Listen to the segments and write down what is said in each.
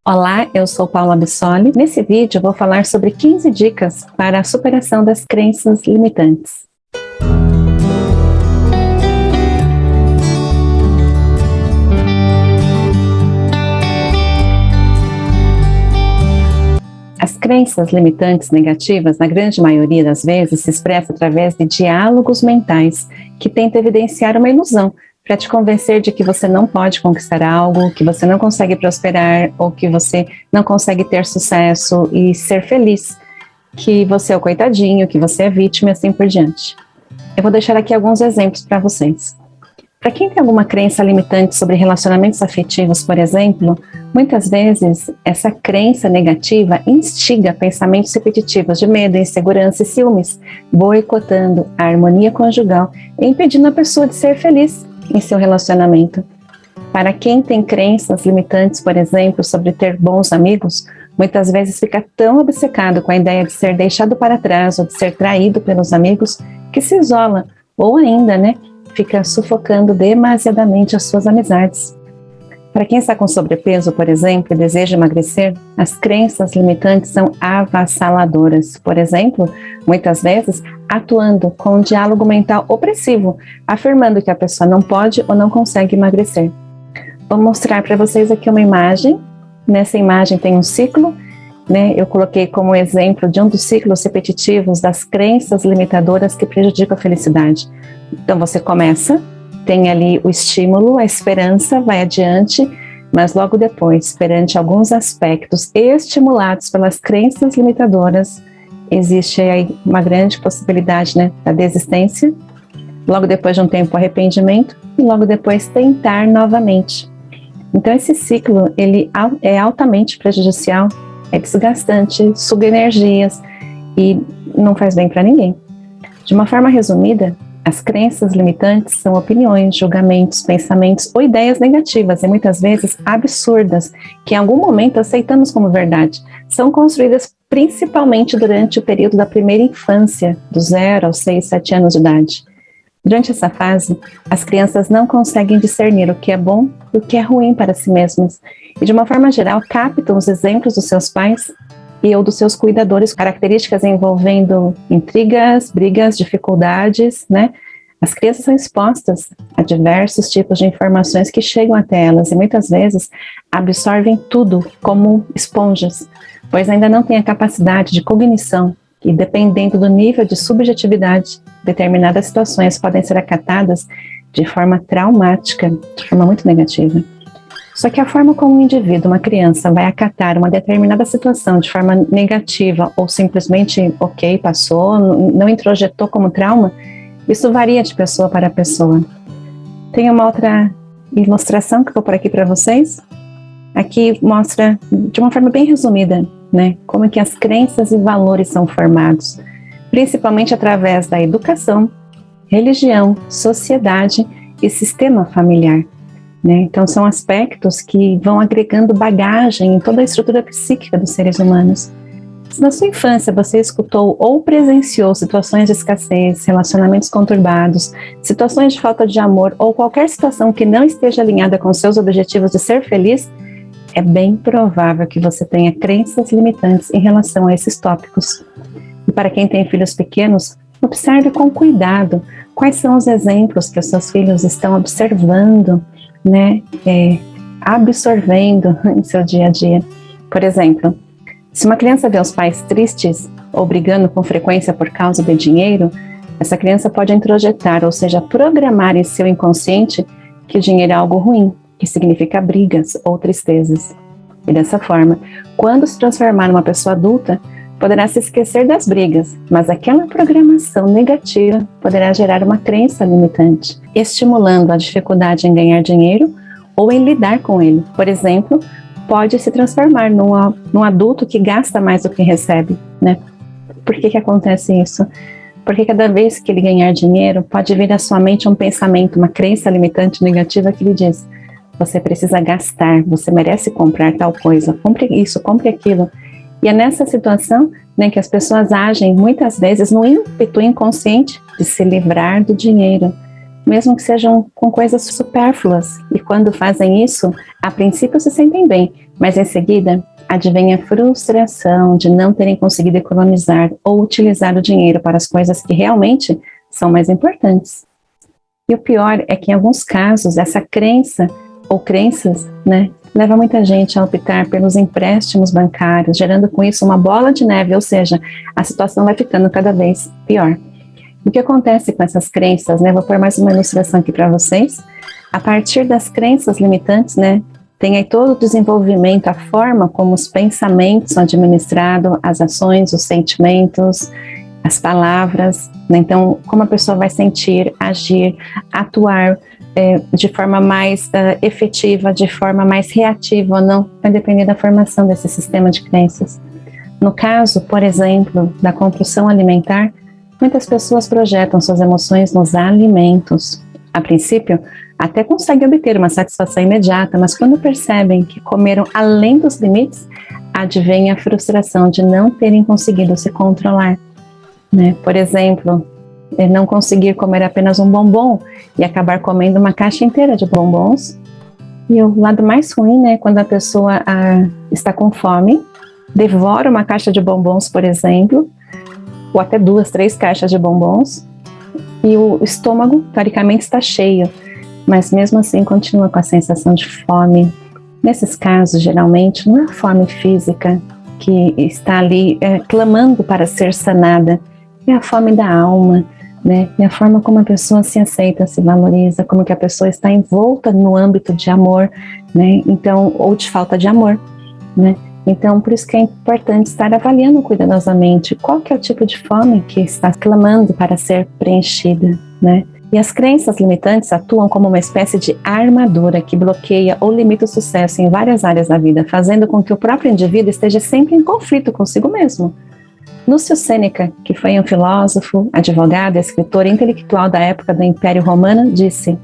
Olá, eu sou Paula Bissoli. Nesse vídeo eu vou falar sobre 15 dicas para a superação das crenças limitantes. As crenças limitantes negativas, na grande maioria das vezes, se expressam através de diálogos mentais que tentam evidenciar uma ilusão para te convencer de que você não pode conquistar algo, que você não consegue prosperar ou que você não consegue ter sucesso e ser feliz, que você é o coitadinho, que você é vítima e assim por diante. Eu vou deixar aqui alguns exemplos para vocês. Para quem tem alguma crença limitante sobre relacionamentos afetivos, por exemplo, muitas vezes essa crença negativa instiga pensamentos repetitivos de medo, insegurança e ciúmes, boicotando a harmonia conjugal e impedindo a pessoa de ser feliz em seu relacionamento. Para quem tem crenças limitantes, por exemplo, sobre ter bons amigos, muitas vezes fica tão obcecado com a ideia de ser deixado para trás ou de ser traído pelos amigos que se isola ou ainda, fica sufocando demasiadamente as suas amizades. Para quem está com sobrepeso, por exemplo, e deseja emagrecer, as crenças limitantes são avassaladoras. Por exemplo, muitas vezes atuando com um diálogo mental opressivo, afirmando que a pessoa não pode ou não consegue emagrecer. Vou mostrar para vocês aqui uma imagem. Nessa imagem tem um ciclo, eu coloquei como exemplo de um dos ciclos repetitivos das crenças limitadoras que prejudicam a felicidade. Então você começa, tem ali o estímulo, a esperança, vai adiante, mas logo depois, perante alguns aspectos estimulados pelas crenças limitadoras, existe aí uma grande possibilidade da desistência, logo depois de um tempo arrependimento e logo depois tentar novamente. Então esse ciclo ele é altamente prejudicial, é desgastante, suga energias e não faz bem para ninguém. De uma forma resumida, as crenças limitantes são opiniões, julgamentos, pensamentos ou ideias negativas e muitas vezes absurdas, que em algum momento aceitamos como verdade. São construídas principalmente durante o período da primeira infância, do 0 aos 6, 7 anos de idade. Durante essa fase, as crianças não conseguem discernir o que é bom e o que é ruim para si mesmas e, de uma forma geral, captam os exemplos dos seus pais ou dos seus cuidadores, características envolvendo intrigas, brigas, dificuldades, As crianças são expostas a diversos tipos de informações que chegam até elas e muitas vezes absorvem tudo como esponjas, pois ainda não têm a capacidade de cognição e, dependendo do nível de subjetividade, determinadas situações podem ser acatadas de forma traumática, de forma muito negativa. Só que a forma como um indivíduo, uma criança, vai acatar uma determinada situação de forma negativa ou simplesmente, ok, passou, não introjetou como trauma, isso varia de pessoa para pessoa. Tem uma outra ilustração que eu vou pôr aqui para vocês. Aqui mostra de uma forma bem resumida, como é que as crenças e valores são formados, principalmente através da educação, religião, sociedade e sistema familiar. Então são aspectos que vão agregando bagagem em toda a estrutura psíquica dos seres humanos. Se na sua infância você escutou ou presenciou situações de escassez, relacionamentos conturbados, situações de falta de amor ou qualquer situação que não esteja alinhada com seus objetivos de ser feliz, é bem provável que você tenha crenças limitantes em relação a esses tópicos. E para quem tem filhos pequenos, observe com cuidado quais são os exemplos que os seus filhos estão observando, absorvendo em seu dia a dia. Por exemplo, se uma criança vê os pais tristes ou brigando com frequência por causa de dinheiro, essa criança pode introjetar, ou seja, programar em seu inconsciente que o dinheiro é algo ruim, que significa brigas ou tristezas. E dessa forma, quando se transformar numa pessoa adulta, poderá se esquecer das brigas, mas aquela programação negativa poderá gerar uma crença limitante, estimulando a dificuldade em ganhar dinheiro ou em lidar com ele. Por exemplo, pode se transformar num adulto que gasta mais do que recebe, Por que acontece isso? Porque cada vez que ele ganhar dinheiro, pode vir à sua mente um pensamento, uma crença limitante negativa que lhe diz: você precisa gastar, você merece comprar tal coisa, compre isso, compre aquilo. E é nessa situação que as pessoas agem muitas vezes no ímpeto inconsciente de se livrar do dinheiro, mesmo que sejam com coisas supérfluas. E quando fazem isso, a princípio se sentem bem, Mas em seguida, advém a frustração de não terem conseguido economizar ou utilizar o dinheiro para as coisas que realmente são mais importantes. E o pior é que em alguns casos, essa crença ou crenças, né, leva muita gente a optar pelos empréstimos bancários, gerando com isso uma bola de neve, ou seja, a situação vai ficando cada vez pior. O que acontece com essas crenças, né? Vou pôr mais uma ilustração aqui para vocês. A partir das crenças limitantes, né, tem aí todo o desenvolvimento, a forma como os pensamentos são administrados, as ações, os sentimentos, as palavras, né? Então, como a pessoa vai sentir, agir, atuar de forma mais efetiva, de forma mais reativa ou não, vai depender da formação desse sistema de crenças. No caso, por exemplo, da compulsão alimentar, muitas pessoas projetam suas emoções nos alimentos. A princípio, até conseguem obter uma satisfação imediata, mas quando percebem que comeram além dos limites, advém a frustração de não terem conseguido se controlar, né? Por exemplo, não conseguir comer apenas um bombom e acabar comendo uma caixa inteira de bombons. E o lado mais ruim, né, quando a pessoa está com fome, devora uma caixa de bombons, por exemplo, ou até 2, 3 caixas de bombons, e o estômago, teoricamente, está cheio, mas mesmo assim continua com a sensação de fome. Nesses casos, geralmente, não é a fome física que está ali clamando para ser sanada, é a fome da alma, né? É a forma como a pessoa se aceita, se valoriza, como que a pessoa está envolta no âmbito de amor, né? Então, ou de falta de amor, né? Então, por isso que é importante estar avaliando cuidadosamente qual que é o tipo de fome que está clamando para ser preenchida, né? E as crenças limitantes atuam como uma espécie de armadura que bloqueia ou limita o sucesso em várias áreas da vida, fazendo com que o próprio indivíduo esteja sempre em conflito consigo mesmo. Lúcio Sêneca, que foi um filósofo, advogado, escritor e intelectual da época do Império Romano, disse: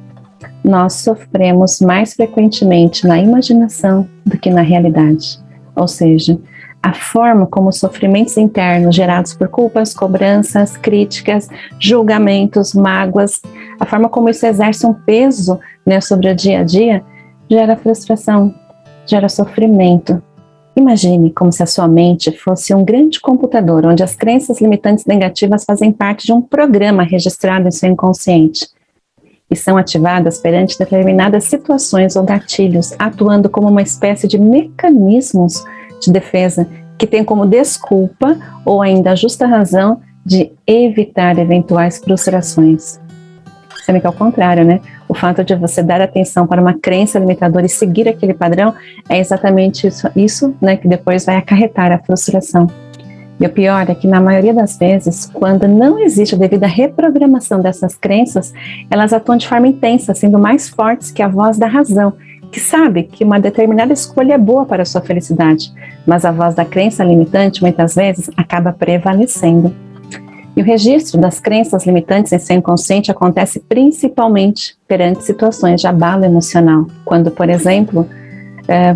"Nós sofremos mais frequentemente na imaginação do que na realidade." Ou seja, a forma como os sofrimentos internos gerados por culpas, cobranças, críticas, julgamentos, mágoas, a forma como isso exerce um peso, né, sobre o dia a dia, gera frustração, gera sofrimento. Imagine como se a sua mente fosse um grande computador, onde as crenças limitantes negativas fazem parte de um programa registrado em seu inconsciente e são ativadas perante determinadas situações ou gatilhos, atuando como uma espécie de mecanismos de defesa que tem como desculpa ou ainda justa razão de evitar eventuais frustrações. Sendo que ao contrário, né? O fato de você dar atenção para uma crença limitadora e seguir aquele padrão é exatamente isso, né, que depois vai acarretar a frustração. E o pior é que na maioria das vezes, quando não existe a devida reprogramação dessas crenças, elas atuam de forma intensa, sendo mais fortes que a voz da razão, que sabe que uma determinada escolha é boa para a sua felicidade, mas a voz da crença limitante muitas vezes acaba prevalecendo. E o registro das crenças limitantes em seu inconsciente acontece principalmente perante situações de abalo emocional, quando, por exemplo,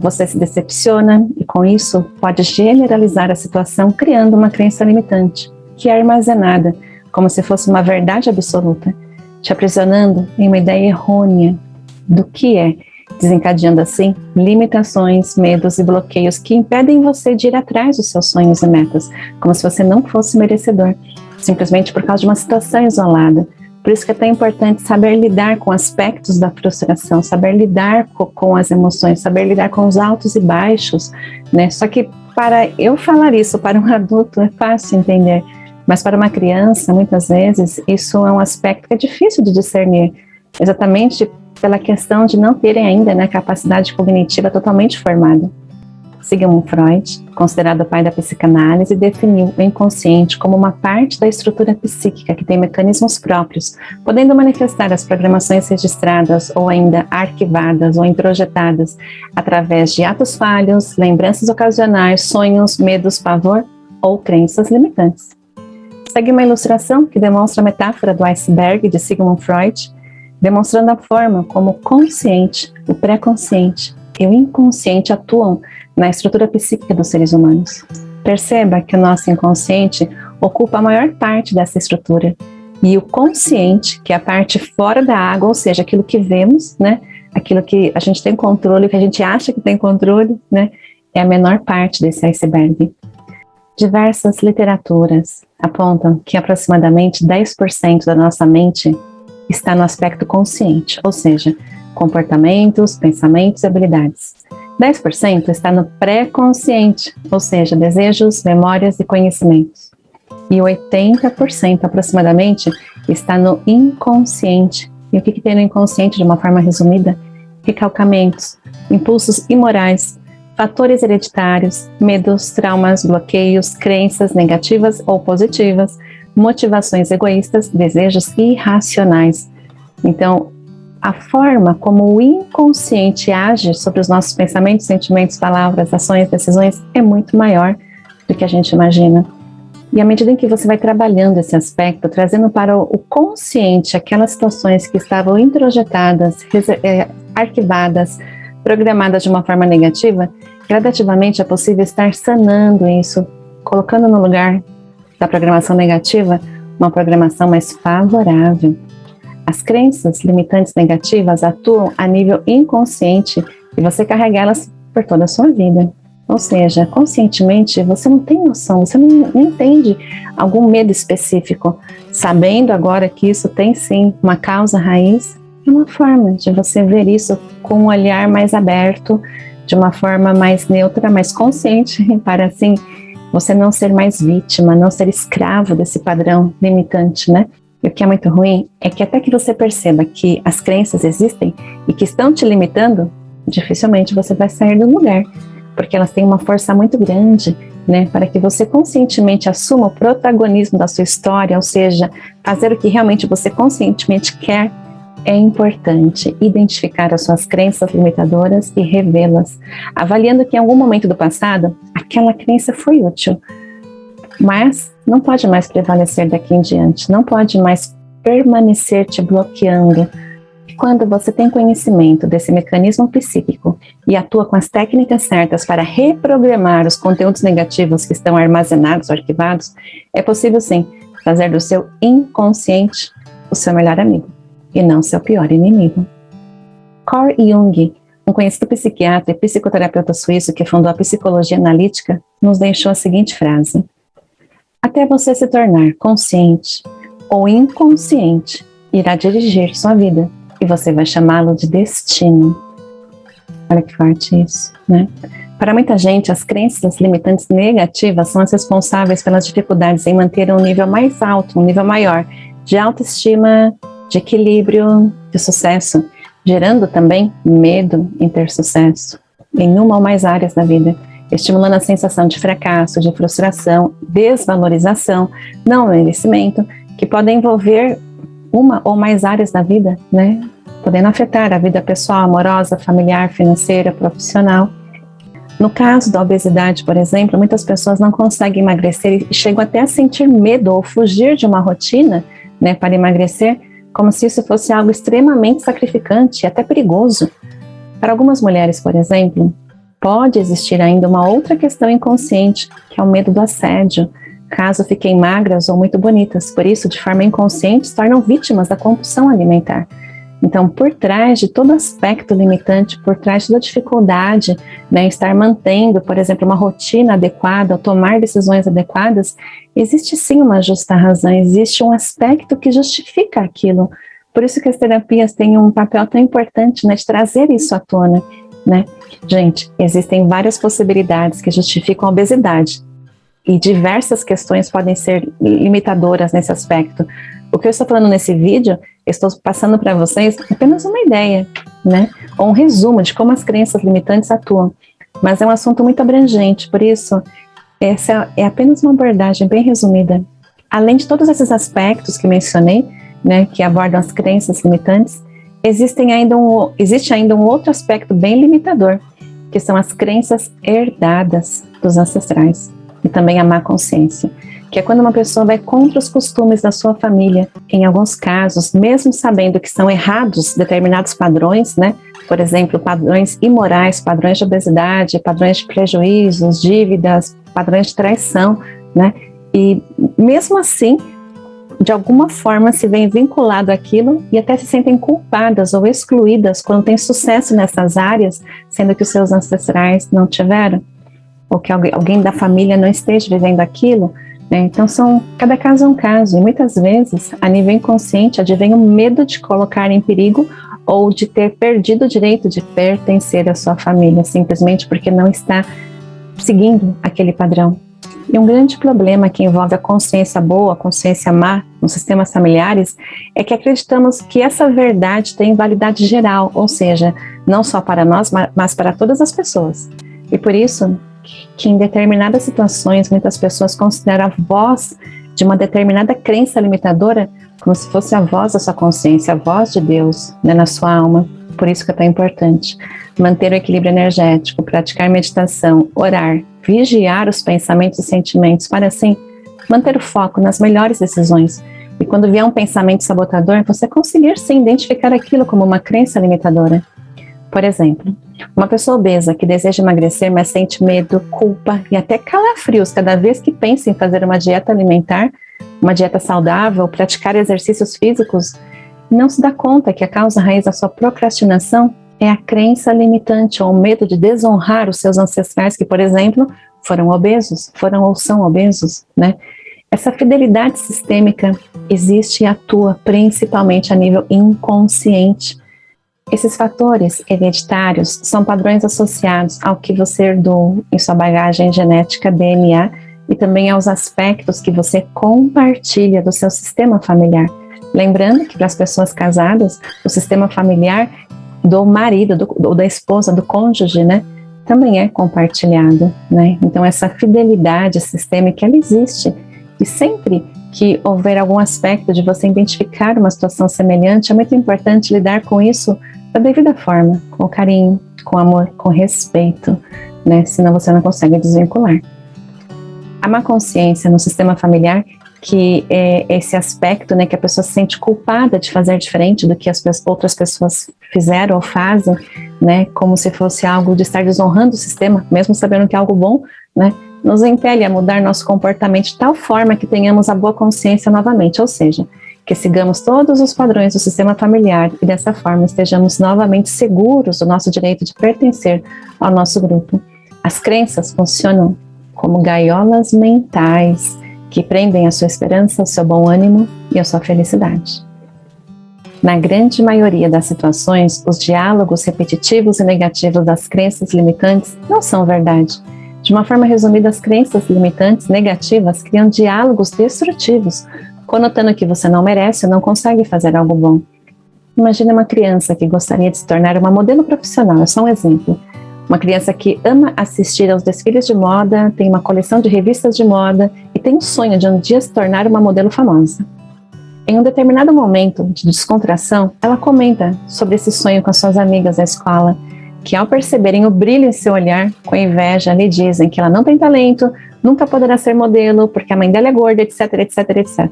você se decepciona e com isso pode generalizar a situação criando uma crença limitante, que é armazenada como se fosse uma verdade absoluta, te aprisionando em uma ideia errônea do que é, desencadeando assim limitações, medos e bloqueios que impedem você de ir atrás dos seus sonhos e metas, como se você não fosse merecedor, simplesmente por causa de uma situação isolada. Por isso que é tão importante saber lidar com aspectos da frustração, saber lidar com as emoções, saber lidar com os altos e baixos, né? Só que para eu falar isso para um adulto é fácil entender, mas para uma criança, muitas vezes, isso é um aspecto que é difícil de discernir, exatamente pela questão de não terem ainda, né, capacidade cognitiva totalmente formada. Sigmund Freud, considerado o pai da psicanálise, definiu o inconsciente como uma parte da estrutura psíquica que tem mecanismos próprios, podendo manifestar as programações registradas ou ainda arquivadas ou introjetadas através de atos falhos, lembranças ocasionais, sonhos, medos, pavor ou crenças limitantes. Segue uma ilustração que demonstra a metáfora do iceberg de Sigmund Freud, demonstrando a forma como o consciente, o pré-consciente e o inconsciente atuam na estrutura psíquica dos seres humanos. Perceba que o nosso inconsciente ocupa a maior parte dessa estrutura e o consciente, que é a parte fora da água, ou seja, aquilo que vemos, né, aquilo que a gente tem controle, que a gente acha que tem controle, né, é a menor parte desse iceberg. Diversas literaturas apontam que aproximadamente 10% da nossa mente está no aspecto consciente, ou seja, comportamentos, pensamentos e habilidades. 10% está no pré-consciente, ou seja, desejos, memórias e conhecimentos. E 80% aproximadamente está no inconsciente. E o que tem no inconsciente, de uma forma resumida? Recalcamentos, impulsos imorais, fatores hereditários, medos, traumas, bloqueios, crenças negativas ou positivas, motivações egoístas, desejos irracionais. Então, a forma como o inconsciente age sobre os nossos pensamentos, sentimentos, palavras, ações, decisões é muito maior do que a gente imagina. E à medida em que você vai trabalhando esse aspecto, trazendo para o consciente aquelas situações que estavam introjetadas, arquivadas, programadas de uma forma negativa, gradativamente é possível estar sanando isso, colocando no lugar da programação negativa uma programação mais favorável. As crenças limitantes negativas atuam a nível inconsciente e você carrega elas por toda a sua vida. Ou seja, conscientemente você não tem noção, você não entende algum medo específico. Sabendo agora que isso tem sim uma causa raiz, é uma forma de você ver isso com um olhar mais aberto, de uma forma mais neutra, mais consciente, para assim você não ser mais vítima, não ser escravo desse padrão limitante, né? E o que é muito ruim é que até que você perceba que as crenças existem e que estão te limitando, dificilmente você vai sair do lugar, porque elas têm uma força muito grande, né, para que você conscientemente assuma o protagonismo da sua história, ou seja, fazer o que realmente você conscientemente quer. É importante identificar as suas crenças limitadoras e revê-las, avaliando que em algum momento do passado, aquela crença foi útil, mas não pode mais prevalecer daqui em diante, não pode mais permanecer te bloqueando. Quando você tem conhecimento desse mecanismo psíquico e atua com as técnicas certas para reprogramar os conteúdos negativos que estão armazenados ou arquivados, é possível sim fazer do seu inconsciente o seu melhor amigo e não seu pior inimigo. Carl Jung, um conhecido psiquiatra e psicoterapeuta suíço que fundou a psicologia analítica, nos deixou a seguinte frase: até você se tornar consciente ou inconsciente, irá dirigir sua vida. E você vai chamá-lo de destino. Olha que forte isso, né? Para muita gente, as crenças limitantes negativas são as responsáveis pelas dificuldades em manter um nível mais alto, um nível maior de autoestima, de equilíbrio, de sucesso, gerando também medo em ter sucesso em uma ou mais áreas da vida, estimulando a sensação de fracasso, de frustração, desvalorização, não merecimento, que podem envolver uma ou mais áreas da vida, né? Podendo afetar a vida pessoal, amorosa, familiar, financeira, profissional. No caso da obesidade, por exemplo, muitas pessoas não conseguem emagrecer e chegam até a sentir medo ou fugir de uma rotina, né, para emagrecer, como se isso fosse algo extremamente sacrificante e até perigoso. Para algumas mulheres, por exemplo, pode existir ainda uma outra questão inconsciente, que é o medo do assédio, caso fiquem magras ou muito bonitas. Por isso, de forma inconsciente, se tornam vítimas da compulsão alimentar. Então, por trás de todo aspecto limitante, por trás de toda dificuldade, né, em estar mantendo, por exemplo, uma rotina adequada, ou tomar decisões adequadas, existe sim uma justa razão, existe um aspecto que justifica aquilo. Por isso que as terapias têm um papel tão importante, né, de trazer isso à tona, né? Gente, existem várias possibilidades que justificam a obesidade, e diversas questões podem ser limitadoras nesse aspecto. O que eu estou falando nesse vídeo, estou passando para vocês apenas uma ideia, né? Ou um resumo de como as crenças limitantes atuam. Mas é um assunto muito abrangente, por isso, essa é apenas uma abordagem bem resumida. Além de todos esses aspectos que mencionei, né, que abordam as crenças limitantes, existe ainda um outro aspecto bem limitador, que são as crenças herdadas dos ancestrais. E também a má consciência, que é quando uma pessoa vai contra os costumes da sua família, em alguns casos, mesmo sabendo que são errados determinados padrões, né? Por exemplo, padrões imorais, padrões de obesidade, padrões de prejuízos, dívidas, padrões de traição, né? E mesmo assim, de alguma forma se vem vinculado àquilo e até se sentem culpadas ou excluídas quando têm sucesso nessas áreas, sendo que os seus ancestrais não tiveram. ou que alguém da família não esteja vivendo aquilo, né? Então, cada caso é um caso, e muitas vezes, a nível inconsciente, advém o medo de colocar em perigo ou de ter perdido o direito de pertencer à sua família, simplesmente porque não está seguindo aquele padrão. E um grande problema que envolve a consciência boa, a consciência má nos sistemas familiares é que acreditamos que essa verdade tem validade geral, ou seja, não só para nós, mas para todas as pessoas. E por isso que em determinadas situações muitas pessoas consideram a voz de uma determinada crença limitadora como se fosse a voz da sua consciência, a voz de Deus, né, na sua alma. Por isso que é tão importante manter o equilíbrio energético, praticar meditação, orar, vigiar os pensamentos e sentimentos para assim manter o foco nas melhores decisões. E quando vier um pensamento sabotador, você conseguir sim identificar aquilo como uma crença limitadora. Por exemplo, uma pessoa obesa que deseja emagrecer, mas sente medo, culpa e até calafrios cada vez que pensa em fazer uma dieta alimentar, uma dieta saudável, praticar exercícios físicos, não se dá conta que a causa raiz da sua procrastinação é a crença limitante ou o medo de desonrar os seus ancestrais que, por exemplo, foram obesos, foram ou são obesos, né? Essa fidelidade sistêmica existe e atua principalmente a nível inconsciente. Esses fatores hereditários são padrões associados ao que você herdou em sua bagagem genética, DNA, e também aos aspectos que você compartilha do seu sistema familiar. Lembrando que para as pessoas casadas, o sistema familiar do marido, ou da esposa, do cônjuge, né, também é compartilhado, né? Então essa fidelidade sistêmica, ela existe. E sempre que houver algum aspecto de você identificar uma situação semelhante, é muito importante lidar com isso da devida forma, com carinho, com amor, com respeito, né? Senão você não consegue desvincular. A má consciência no sistema familiar, que é esse aspecto, né, que a pessoa se sente culpada de fazer diferente do que as outras pessoas fizeram ou fazem, né, como se fosse algo de estar desonrando o sistema, mesmo sabendo que é algo bom, né, nos impele a mudar nosso comportamento de tal forma que tenhamos a boa consciência novamente, ou seja, que sigamos todos os padrões do sistema familiar e dessa forma estejamos novamente seguros do nosso direito de pertencer ao nosso grupo. As crenças funcionam como gaiolas mentais que prendem a sua esperança, o seu bom ânimo e a sua felicidade. Na grande maioria das situações, os diálogos repetitivos e negativos das crenças limitantes não são verdade. De uma forma resumida, as crenças limitantes negativas criam diálogos destrutivos, conotando que você não merece ou não consegue fazer algo bom. Imagine uma criança que gostaria de se tornar uma modelo profissional, é só um exemplo. Uma criança que ama assistir aos desfiles de moda, tem uma coleção de revistas de moda e tem um sonho de um dia se tornar uma modelo famosa. Em um determinado momento de descontração, ela comenta sobre esse sonho com as suas amigas da escola, que ao perceberem o brilho em seu olhar, com inveja, lhe dizem que ela não tem talento, nunca poderá ser modelo, porque a mãe dela é gorda, etc, etc, etc.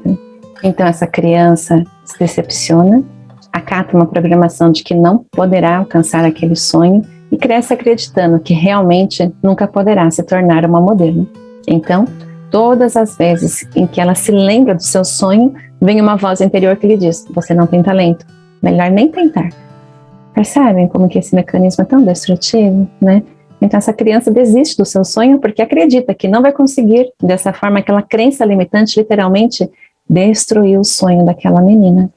Então essa criança se decepciona, acata uma programação de que não poderá alcançar aquele sonho e cresce acreditando que realmente nunca poderá se tornar uma modelo. Então, todas as vezes em que ela se lembra do seu sonho, vem uma voz interior que lhe diz: você não tem talento, melhor nem tentar. Percebem como que esse mecanismo é tão destrutivo, né? Então essa criança desiste do seu sonho porque acredita que não vai conseguir. Dessa forma, aquela crença limitante literalmente destruiu o sonho daquela menina.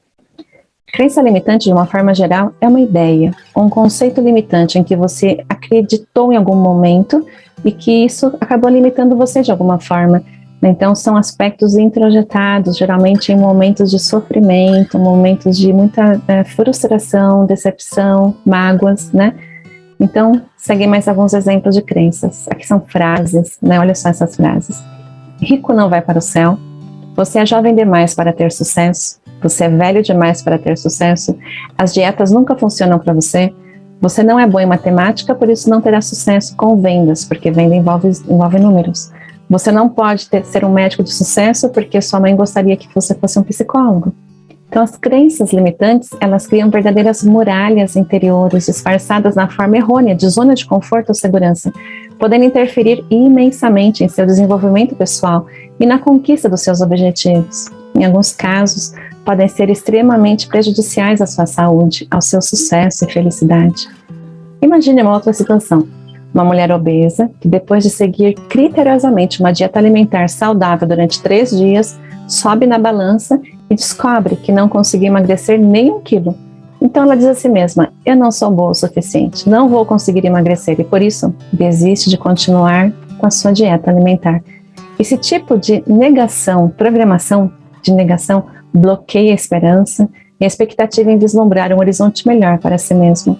Crença limitante, de uma forma geral, é uma ideia, um conceito limitante em que você acreditou em algum momento e que isso acabou limitando você de alguma forma. Então, são aspectos introjetados, geralmente em momentos de sofrimento, momentos de muita frustração, decepção, mágoas, né? Então, segue mais alguns exemplos de crenças. Aqui são frases, né? Olha só essas frases. Rico não vai para o céu. Você é jovem demais para ter sucesso. Você é velho demais para ter sucesso. As dietas nunca funcionam para você. Você não é bom em matemática, por isso não terá sucesso com vendas, porque venda envolve números. Você não pode ser um médico de sucesso porque sua mãe gostaria que você fosse um psicólogo. Então, as crenças limitantes, elas criam verdadeiras muralhas interiores, disfarçadas na forma errônea de zona de conforto ou segurança, podendo interferir imensamente em seu desenvolvimento pessoal e na conquista dos seus objetivos. Em alguns casos, podem ser extremamente prejudiciais à sua saúde, ao seu sucesso e felicidade. Imagine uma outra situação. Uma mulher obesa que, depois de seguir criteriosamente uma dieta alimentar saudável durante 3 dias, sobe na balança e descobre que não conseguiu emagrecer nem 1 quilo. Então ela diz a si mesma: eu não sou boa o suficiente, não vou conseguir emagrecer, e por isso desiste de continuar com a sua dieta alimentar. Esse tipo de negação, programação de negação, bloqueia a esperança e a expectativa em vislumbrar um horizonte melhor para si mesmo,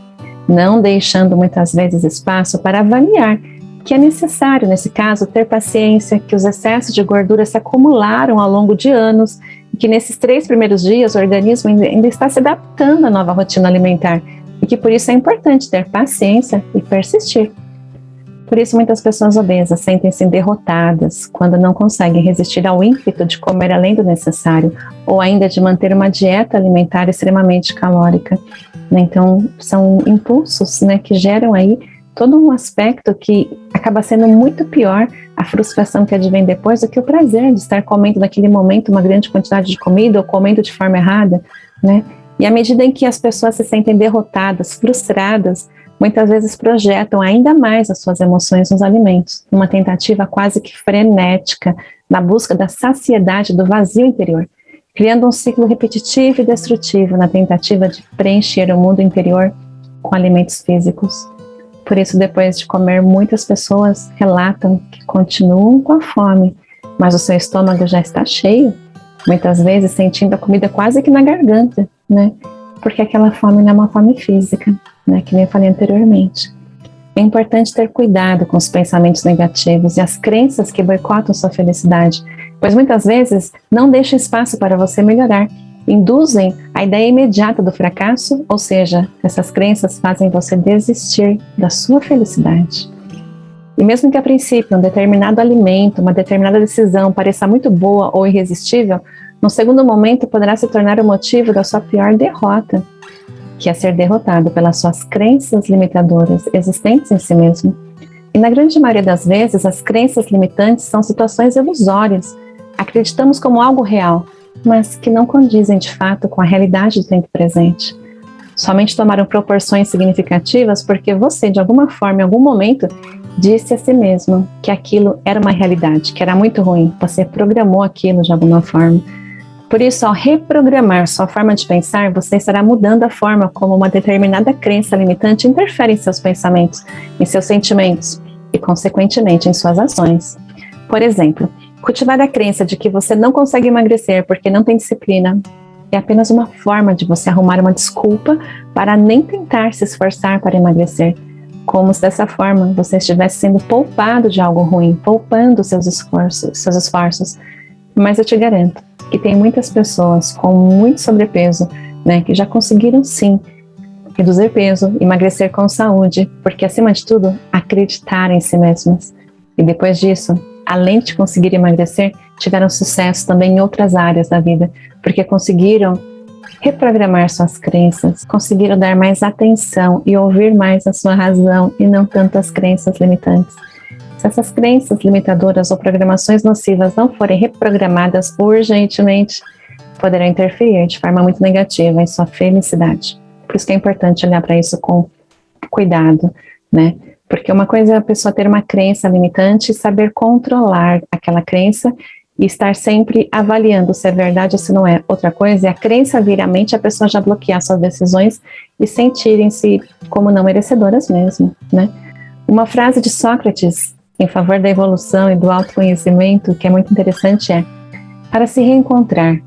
não deixando muitas vezes espaço para avaliar que é necessário, nesse caso, ter paciência, que os excessos de gordura se acumularam ao longo de anos e que nesses 3 primeiros dias o organismo ainda está se adaptando à nova rotina alimentar e que por isso é importante ter paciência e persistir. Por isso muitas pessoas obesas sentem-se derrotadas quando não conseguem resistir ao ímpeto de comer além do necessário ou ainda de manter uma dieta alimentar extremamente calórica. Então são impulsos, que geram aí todo um aspecto que acaba sendo muito pior, a frustração que advém depois, do que o prazer de estar comendo naquele momento uma grande quantidade de comida ou comendo de forma errada, E à medida em que as pessoas se sentem derrotadas, frustradas, muitas vezes projetam ainda mais as suas emoções nos alimentos, numa tentativa quase que frenética, na busca da saciedade do vazio interior, criando um ciclo repetitivo e destrutivo na tentativa de preencher o mundo interior com alimentos físicos. Por isso, depois de comer, muitas pessoas relatam que continuam com a fome, mas o seu estômago já está cheio, muitas vezes sentindo a comida quase que na garganta, Porque aquela fome não é uma fome física, que nem eu falei anteriormente. É importante ter cuidado com os pensamentos negativos e as crenças que boicotam sua felicidade, pois muitas vezes não deixam espaço para você melhorar, induzem a ideia imediata do fracasso, ou seja, essas crenças fazem você desistir da sua felicidade. E mesmo que a princípio um determinado alimento, uma determinada decisão pareça muito boa ou irresistível, no segundo momento poderá se tornar o motivo da sua pior derrota, que é ser derrotado pelas suas crenças limitadoras existentes em si mesmo. E na grande maioria das vezes, as crenças limitantes são situações ilusórias. Acreditamos como algo real, mas que não condizem de fato com a realidade do tempo presente. Somente tomaram proporções significativas porque você, de alguma forma, em algum momento, disse a si mesmo que aquilo era uma realidade, que era muito ruim. Você programou aquilo de alguma forma. Por isso, ao reprogramar sua forma de pensar, você estará mudando a forma como uma determinada crença limitante interfere em seus pensamentos, em seus sentimentos e, consequentemente, em suas ações. Por exemplo, cultivar a crença de que você não consegue emagrecer porque não tem disciplina é apenas uma forma de você arrumar uma desculpa para nem tentar se esforçar para emagrecer, como se dessa forma você estivesse sendo poupado de algo ruim, poupando seus esforços. Mas eu te garanto que tem muitas pessoas com muito sobrepeso, que já conseguiram sim reduzir peso, emagrecer com saúde, porque acima de tudo, acreditaram em si mesmas. E depois disso, além de conseguir emagrecer, tiveram sucesso também em outras áreas da vida, porque conseguiram reprogramar suas crenças, conseguiram dar mais atenção e ouvir mais a sua razão e não tanto as crenças limitantes. Se essas crenças limitadoras ou programações nocivas não forem reprogramadas urgentemente, poderão interferir de forma muito negativa em sua felicidade. Por isso que é importante olhar para isso com cuidado, Porque uma coisa é a pessoa ter uma crença limitante e saber controlar aquela crença e estar sempre avaliando se é verdade ou se não é. Outra coisa é a crença vir à mente, a pessoa já bloquear suas decisões e sentirem-se como não merecedoras mesmo, Uma frase de Sócrates em favor da evolução e do autoconhecimento, que é muito interessante, é: para se reencontrar,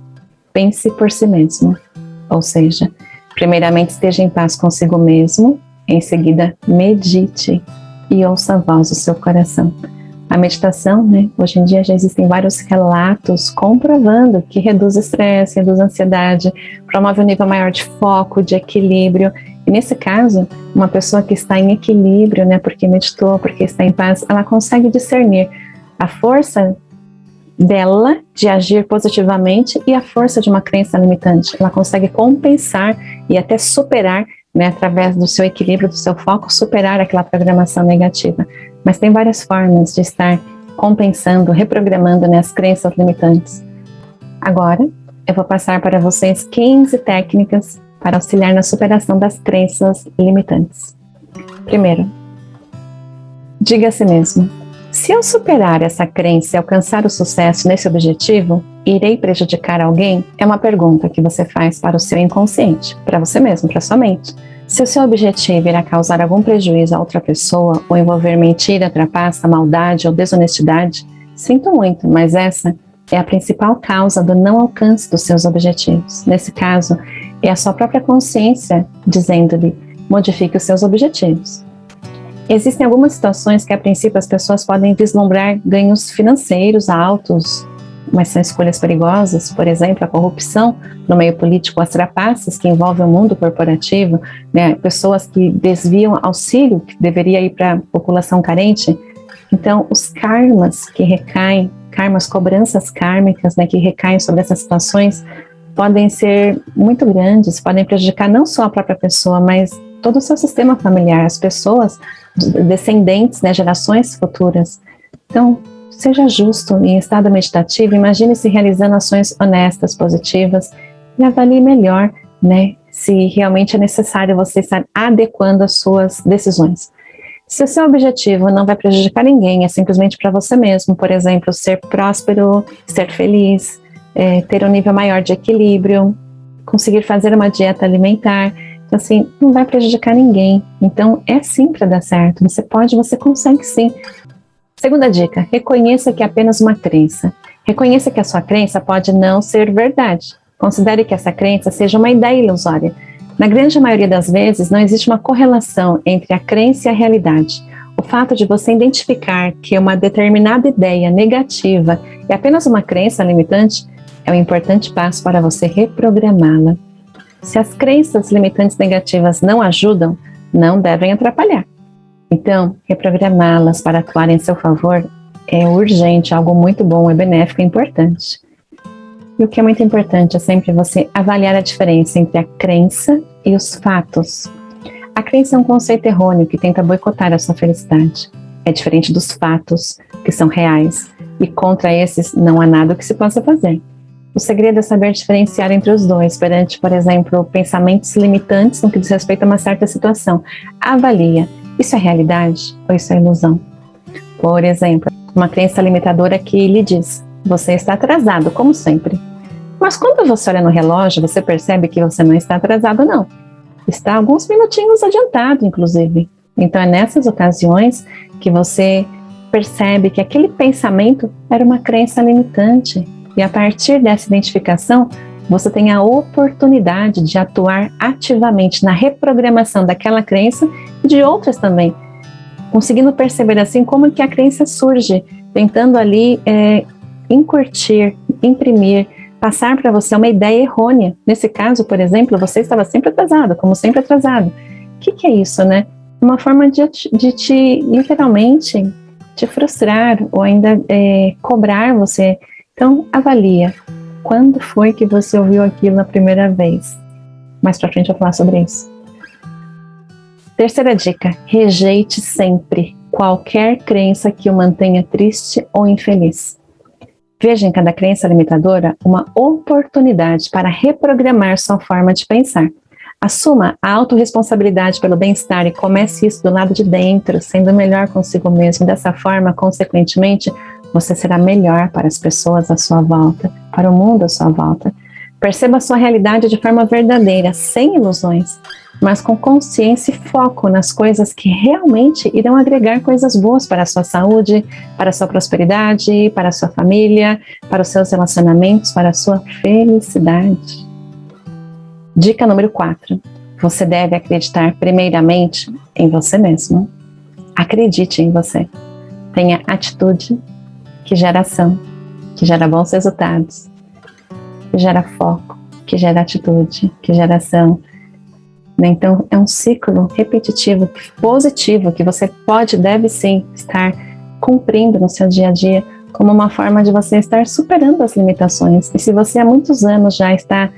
pense por si mesmo. Ou seja, primeiramente esteja em paz consigo mesmo, em seguida medite e ouça a voz do seu coração. A meditação, hoje em dia já existem vários relatos comprovando que reduz o estresse, reduz a ansiedade, promove um nível maior de foco, de equilíbrio. E nesse caso, uma pessoa que está em equilíbrio, porque meditou, porque está em paz, ela consegue discernir a força dela de agir positivamente e a força de uma crença limitante. Ela consegue compensar e até superar, através do seu equilíbrio, do seu foco, superar aquela programação negativa. Mas tem várias formas de estar compensando, reprogramando as crenças limitantes. Agora, eu vou passar para vocês 15 técnicas para auxiliar na superação das crenças limitantes. Primeiro, Diga a si mesmo: se eu superar essa crença e alcançar o sucesso nesse objetivo, irei prejudicar alguém? É uma pergunta que você faz para o seu inconsciente, para você mesmo, para sua mente. Se o seu objetivo irá causar algum prejuízo a outra pessoa ou envolver mentira, trapaça, maldade ou desonestidade, sinto muito, mas essa é a principal causa do não alcance dos seus objetivos. Nesse caso, é a sua própria consciência dizendo-lhe: modifique os seus objetivos. Existem algumas situações que, a princípio, as pessoas podem vislumbrar ganhos financeiros altos, mas são escolhas perigosas. Por exemplo, a corrupção no meio político, as trapaças que envolvem o mundo corporativo, né, pessoas que desviam auxílio que deveria ir para a população carente. Então, os karmas que recaem, cobranças kármicas, né, que recaem sobre essas situações, podem ser muito grandes, podem prejudicar não só a própria pessoa, mas todo o seu sistema familiar, as pessoas, descendentes, né, gerações futuras. Então, seja justo em estado meditativo, imagine-se realizando ações honestas, positivas, e avalie melhor, né, se realmente é necessário você estar adequando as suas decisões. Se o seu objetivo não vai prejudicar ninguém, é simplesmente para você mesmo, por exemplo, ser próspero, ser feliz, ter um nível maior de equilíbrio, conseguir fazer uma dieta alimentar, então, assim, não vai prejudicar ninguém. Então, é sim para dar certo. Você pode, você consegue sim. Segunda dica: reconheça que é apenas uma crença. Reconheça que a sua crença pode não ser verdade. Considere que essa crença seja uma ideia ilusória. Na grande maioria das vezes, não existe uma correlação entre a crença e a realidade. O fato de você identificar que uma determinada ideia negativa é apenas uma crença limitante é um importante passo para você reprogramá-la. Se as crenças limitantes negativas não ajudam, não devem atrapalhar. Então, reprogramá-las para atuar em seu favor é urgente, algo muito bom, é benéfico e importante. E o que é muito importante é sempre você avaliar a diferença entre a crença e os fatos. A crença é um conceito errôneo que tenta boicotar a sua felicidade. É diferente dos fatos, que são reais, e contra esses não há nada que se possa fazer. O segredo é saber diferenciar entre os dois, perante, por exemplo, pensamentos limitantes no que diz respeito a uma certa situação. Avalia: isso é realidade ou isso é ilusão? Por exemplo, uma crença limitadora que lhe diz: você está atrasado, como sempre. Mas quando você olha no relógio, você percebe que você não está atrasado, não. Está alguns minutinhos adiantado, inclusive. Então é nessas ocasiões que você percebe que aquele pensamento era uma crença limitante. E a partir dessa identificação, você tem a oportunidade de atuar ativamente na reprogramação daquela crença e de outras também, conseguindo perceber assim como que a crença surge, tentando ali incutir, imprimir, passar para você uma ideia errônea. Nesse caso, por exemplo, você estava sempre atrasado, como sempre atrasado. O que é isso, né? Uma forma de te, literalmente, te frustrar ou ainda cobrar você. Então, avalia. Quando foi que você ouviu aquilo na primeira vez? Mais pra frente eu vou falar sobre isso. Terceira dica: rejeite sempre qualquer crença que o mantenha triste ou infeliz. Veja em cada crença limitadora uma oportunidade para reprogramar sua forma de pensar. Assuma a autorresponsabilidade pelo bem-estar e comece isso do lado de dentro, sendo melhor consigo mesmo. Dessa forma, consequentemente, você será melhor para as pessoas à sua volta, para o mundo à sua volta. Perceba a sua realidade de forma verdadeira, sem ilusões, mas com consciência e foco nas coisas que realmente irão agregar coisas boas para a sua saúde, para a sua prosperidade, para a sua família, para os seus relacionamentos, para a sua felicidade. Dica número 4. Você deve acreditar primeiramente em você mesmo. Acredite em você. Tenha atitude que gera ação, que gera bons resultados, que gera foco, que gera atitude, que gera ação. Então, é um ciclo repetitivo, positivo, que você pode, deve sim, estar cumprindo no seu dia a dia, como uma forma de você estar superando as limitações. E se você há muitos anos já está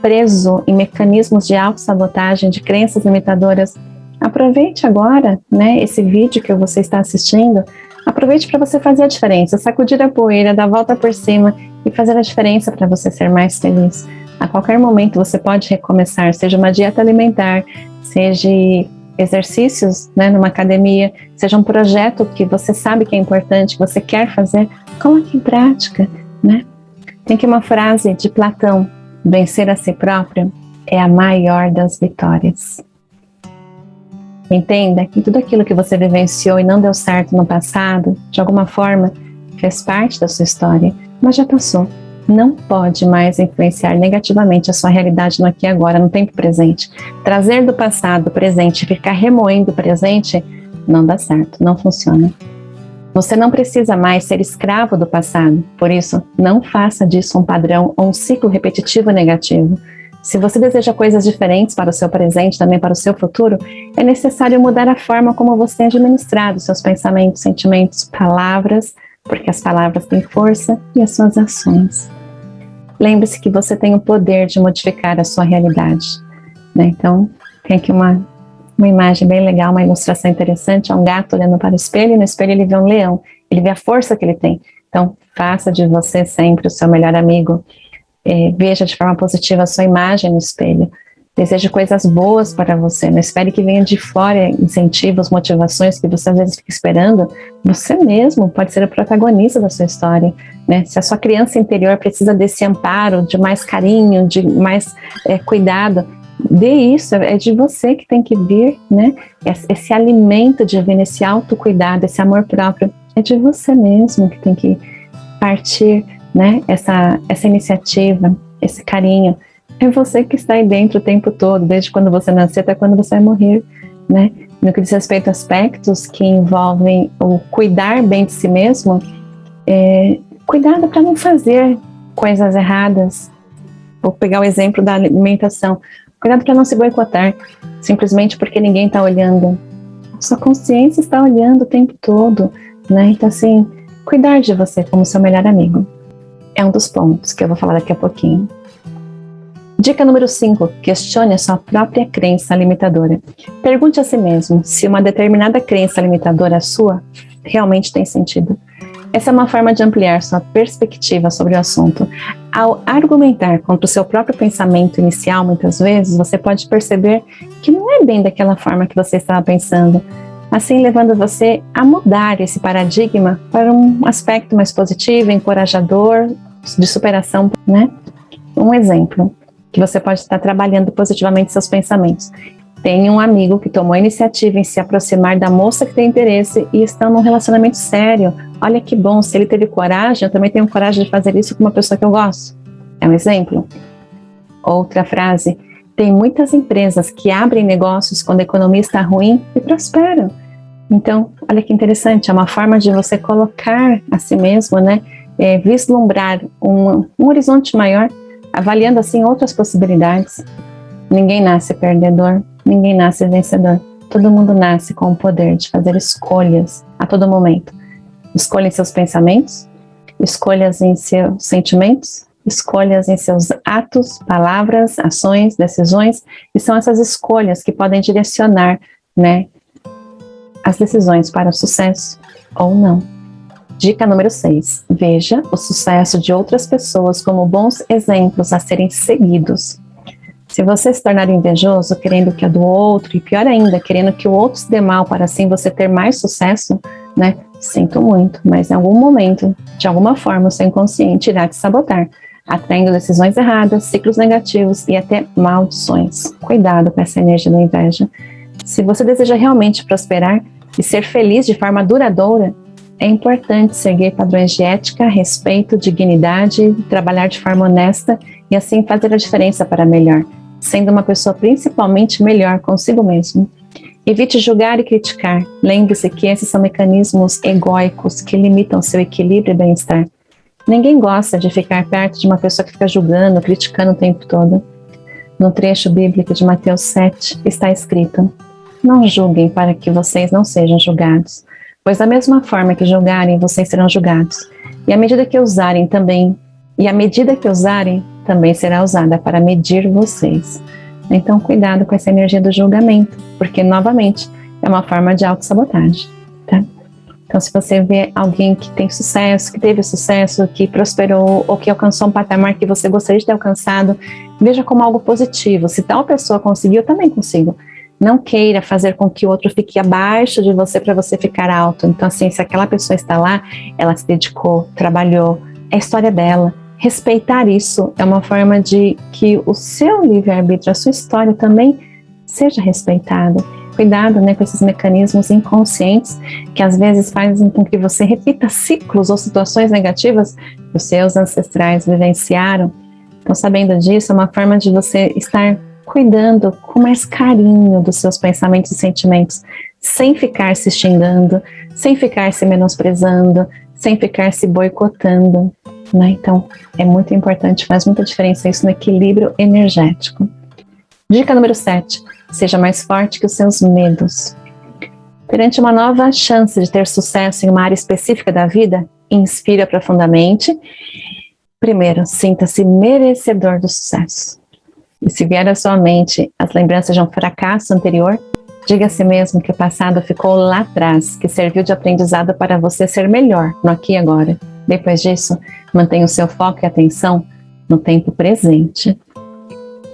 preso em mecanismos de autossabotagem, de crenças limitadoras, aproveite agora, né, esse vídeo que você está assistindo, aproveite para você fazer a diferença, sacudir a poeira, dar a volta por cima e fazer a diferença para você ser mais feliz. A qualquer momento você pode recomeçar, seja uma dieta alimentar, seja exercícios, né, numa academia, seja um projeto que você sabe que é importante, que você quer fazer, coloque em prática, né? Tem aqui uma frase de Platão: vencer a si próprio é a maior das vitórias. Entenda que tudo aquilo que você vivenciou e não deu certo no passado, de alguma forma, fez parte da sua história, mas já passou. Não pode mais influenciar negativamente a sua realidade no aqui e agora, no tempo presente. Trazer do passado o presente e ficar remoendo o presente não dá certo, não funciona. Você não precisa mais ser escravo do passado, por isso, não faça disso um padrão ou um ciclo repetitivo negativo. Se você deseja coisas diferentes para o seu presente, também para o seu futuro, é necessário mudar a forma como você é administrado, seus pensamentos, sentimentos, palavras, porque as palavras têm força, e as suas ações. Lembre-se que você tem o poder de modificar a sua realidade, né? Então, tem aqui uma imagem bem legal, uma ilustração interessante. É um gato olhando para o espelho, e no espelho ele vê um leão, ele vê a força que ele tem. Então, faça de você sempre o seu melhor amigo. Veja de forma positiva a sua imagem no espelho. Deseje coisas boas para você. Não espere que venha de fora incentivos, motivações que você às vezes fica esperando. Você mesmo pode ser o protagonista da sua história, né? Se a sua criança interior precisa desse amparo, de mais carinho, de mais cuidado, dê isso. É de você que tem que vir, né? Esse alimento divino, esse autocuidado, esse amor próprio, é de você mesmo que tem que partir, né? Essa iniciativa, esse carinho, é você que está aí dentro o tempo todo, desde quando você nasceu até quando você vai morrer, né? No que diz respeito a aspectos que envolvem o cuidar bem de si mesmo, cuidado para não fazer coisas erradas. Vou pegar o exemplo da alimentação. Cuidado para não se boicotar, simplesmente porque ninguém está olhando. Sua consciência está olhando o tempo todo, né? Então, assim, cuidar de você como seu melhor amigo é um dos pontos que eu vou falar daqui a pouquinho. Dica número 5, questione a sua própria crença limitadora. Pergunte a si mesmo se uma determinada crença limitadora sua realmente tem sentido. Essa é uma forma de ampliar sua perspectiva sobre o assunto. Ao argumentar contra o seu próprio pensamento inicial, muitas vezes, você pode perceber que não é bem daquela forma que você estava pensando, assim levando você a mudar esse paradigma para um aspecto mais positivo, encorajador, de superação, né? Um exemplo que você pode estar trabalhando positivamente seus pensamentos. Tem um amigo que tomou a iniciativa em se aproximar da moça que tem interesse e estão num relacionamento sério. Olha que bom, se ele teve coragem, eu também tenho coragem de fazer isso com uma pessoa que eu gosto. É um exemplo. Outra frase: tem muitas empresas que abrem negócios quando a economia está ruim e prosperam. Então, olha que interessante, é uma forma de você colocar a si mesmo, né? Vislumbrar um horizonte maior, avaliando assim outras possibilidades. Ninguém nasce perdedor, ninguém nasce vencedor. Todo mundo nasce com o poder de fazer escolhas a todo momento. Escolha em seus pensamentos, escolhas em seus sentimentos, escolhas em seus atos, palavras, ações, decisões, e são essas escolhas que podem direcionar, né, as decisões para o sucesso ou não. Dica número 6. Veja o sucesso de outras pessoas como bons exemplos a serem seguidos. Se você se tornar invejoso, querendo que é do outro, e pior ainda, querendo que o outro se dê mal para assim você ter mais sucesso, né? Sinto muito, mas em algum momento, de alguma forma, o seu inconsciente irá te sabotar, atraindo decisões erradas, ciclos negativos e até maldições. Cuidado com essa energia da inveja. Se você deseja realmente prosperar e ser feliz de forma duradoura, é importante seguir padrões de ética, respeito, dignidade, trabalhar de forma honesta e assim fazer a diferença para melhor, sendo uma pessoa principalmente melhor consigo mesmo. Evite julgar e criticar. Lembre-se que esses são mecanismos egóicos que limitam seu equilíbrio e bem-estar. Ninguém gosta de ficar perto de uma pessoa que fica julgando, criticando o tempo todo. No trecho bíblico de Mateus 7 está escrito: não julguem para que vocês não sejam julgados, pois da mesma forma que julgarem, vocês serão julgados. E a medida que usarem também será usada para medir vocês. Então, cuidado com essa energia do julgamento, porque, novamente, é uma forma de autossabotagem, tá? Então, se você vê alguém que tem sucesso, que teve sucesso, que prosperou, ou que alcançou um patamar que você gostaria de ter alcançado, veja como algo positivo. Se tal pessoa conseguiu, eu também consigo. Não queira fazer com que o outro fique abaixo de você para você ficar alto. Então, assim, se aquela pessoa está lá, ela se dedicou, trabalhou, é a história dela. Respeitar isso é uma forma de que o seu livre-arbítrio, a sua história também seja respeitada. Cuidado, né, com esses mecanismos inconscientes que às vezes fazem com que você repita ciclos ou situações negativas que os seus ancestrais vivenciaram. Então, sabendo disso, é uma forma de você estar cuidando com mais carinho dos seus pensamentos e sentimentos, sem ficar se xingando, sem ficar se menosprezando, sem ficar se boicotando, né? Então, é muito importante, faz muita diferença isso no equilíbrio energético. Dica número 7. Seja mais forte que os seus medos. Perante uma nova chance de ter sucesso em uma área específica da vida, inspira profundamente. Primeiro, sinta-se merecedor do sucesso. E se vier à sua mente as lembranças de um fracasso anterior, diga a si mesmo que o passado ficou lá atrás, que serviu de aprendizado para você ser melhor no aqui e agora. Depois disso, mantenha o seu foco e atenção no tempo presente.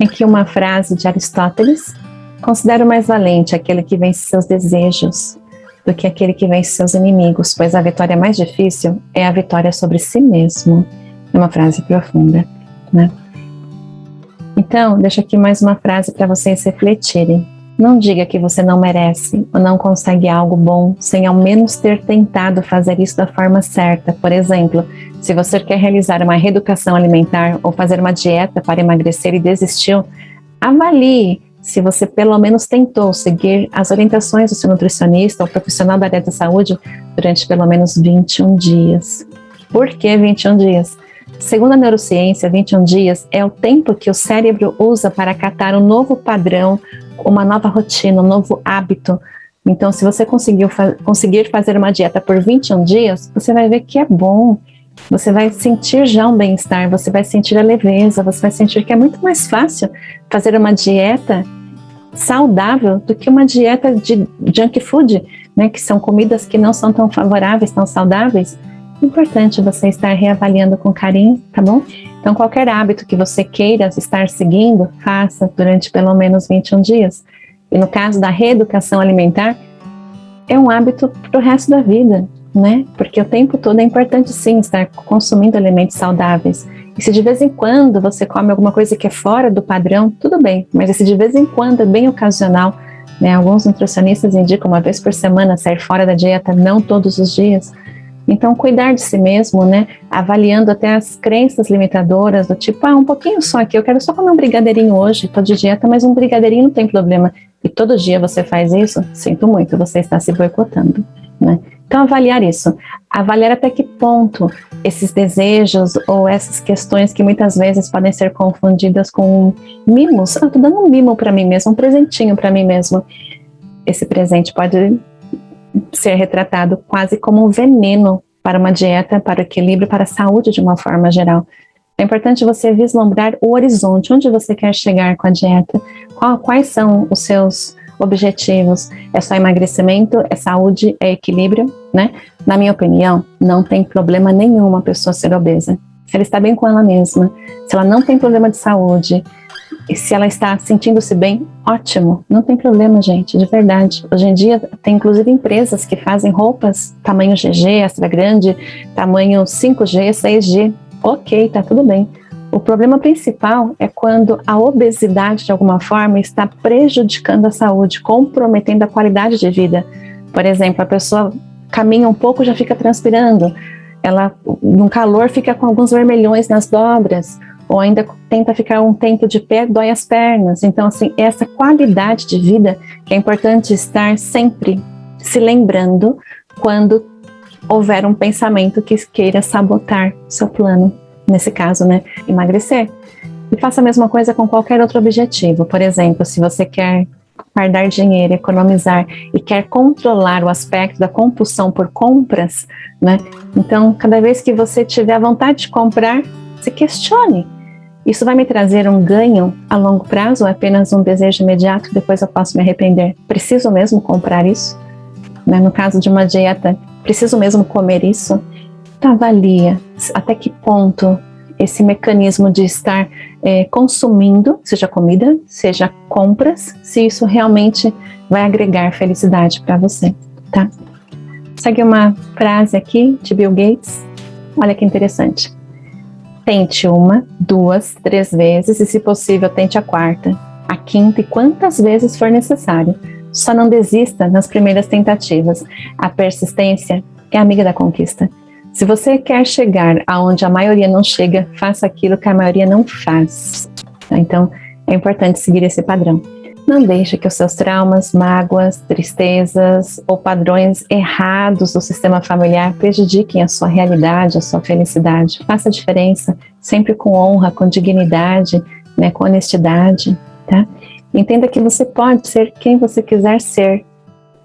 Aqui uma frase de Aristóteles: considero mais valente aquele que vence seus desejos do que aquele que vence seus inimigos, pois a vitória mais difícil é a vitória sobre si mesmo. É uma frase profunda, né? Então, deixo aqui mais uma frase para vocês refletirem. Não diga que você não merece ou não consegue algo bom sem ao menos ter tentado fazer isso da forma certa. Por exemplo, se você quer realizar uma reeducação alimentar ou fazer uma dieta para emagrecer e desistiu, avalie se você pelo menos tentou seguir as orientações do seu nutricionista ou profissional da área da saúde durante pelo menos 21 dias. Por que 21 dias? Segundo a neurociência, 21 dias é o tempo que o cérebro usa para acatar um novo padrão, uma nova rotina, um novo hábito. Então, se você conseguir fazer uma dieta por 21 dias, você vai ver que é bom. Você vai sentir já um bem-estar, você vai sentir a leveza, você vai sentir que é muito mais fácil fazer uma dieta saudável do que uma dieta de junk food, né, que são comidas que não são tão favoráveis, tão saudáveis. É importante você estar reavaliando com carinho, tá bom? Então, qualquer hábito que você queira estar seguindo, faça durante pelo menos 21 dias. E no caso da reeducação alimentar, é um hábito para o resto da vida, né? Porque o tempo todo é importante sim estar consumindo alimentos saudáveis. E se de vez em quando você come alguma coisa que é fora do padrão, tudo bem. Mas se de vez em quando é bem ocasional, né? Alguns nutricionistas indicam uma vez por semana sair fora da dieta, não todos os dias. Então, cuidar de si mesmo, né? Avaliando até as crenças limitadoras, do tipo, um pouquinho só aqui, eu quero só comer um brigadeirinho hoje, tô de dieta, mas um brigadeirinho não tem problema. E todo dia você faz isso, sinto muito, você está se boicotando, né? Então, avaliar isso. Avaliar até que ponto esses desejos ou essas questões que muitas vezes podem ser confundidas com mimos. Eu tô dando um mimo para mim mesmo, um presentinho para mim mesmo. Esse presente pode ser retratado quase como um veneno para uma dieta, para o equilíbrio, para a saúde de uma forma geral. É importante você vislumbrar o horizonte, onde você quer chegar com a dieta, quais são os seus objetivos. É só emagrecimento, é saúde, é equilíbrio, né? Na minha opinião, não tem problema nenhum uma pessoa ser obesa. Se ela está bem com ela mesma, se ela não tem problema de saúde, e se ela está sentindo-se bem, ótimo, não tem problema, gente, de verdade. Hoje em dia tem inclusive empresas que fazem roupas tamanho GG, extra grande, tamanho 5G, 6G, ok, tá tudo bem. O problema principal é quando a obesidade de alguma forma está prejudicando a saúde, comprometendo a qualidade de vida. Por exemplo, a pessoa caminha um pouco, já fica transpirando, ela no calor fica com alguns vermelhões nas dobras, ou ainda tenta ficar um tempo de pé, dói as pernas. Então, assim, essa qualidade de vida que é importante estar sempre se lembrando quando houver um pensamento que queira sabotar seu plano, nesse caso, né, emagrecer. E faça a mesma coisa com qualquer outro objetivo. Por exemplo, se você quer guardar dinheiro, economizar e quer controlar o aspecto da compulsão por compras, né, então, cada vez que você tiver vontade de comprar, se questione. Isso vai me trazer um ganho a longo prazo ou é apenas um desejo imediato que depois eu posso me arrepender? Preciso mesmo comprar isso? Né? No caso de uma dieta, preciso mesmo comer isso? Então, avalia até que ponto esse mecanismo de estar consumindo, seja comida, seja compras, se isso realmente vai agregar felicidade para você, tá? Segue uma frase aqui de Bill Gates, olha que interessante. Tente 1, 2, 3 vezes e, se possível, tente a 4ª, a 5ª e quantas vezes for necessário. Só não desista nas primeiras tentativas. A persistência é amiga da conquista. Se você quer chegar aonde a maioria não chega, faça aquilo que a maioria não faz. Então, é importante seguir esse padrão. Não deixe que os seus traumas, mágoas, tristezas ou padrões errados do sistema familiar prejudiquem a sua realidade, a sua felicidade. Faça a diferença, sempre com honra, com dignidade, né, com honestidade, tá? Entenda que você pode ser quem você quiser ser,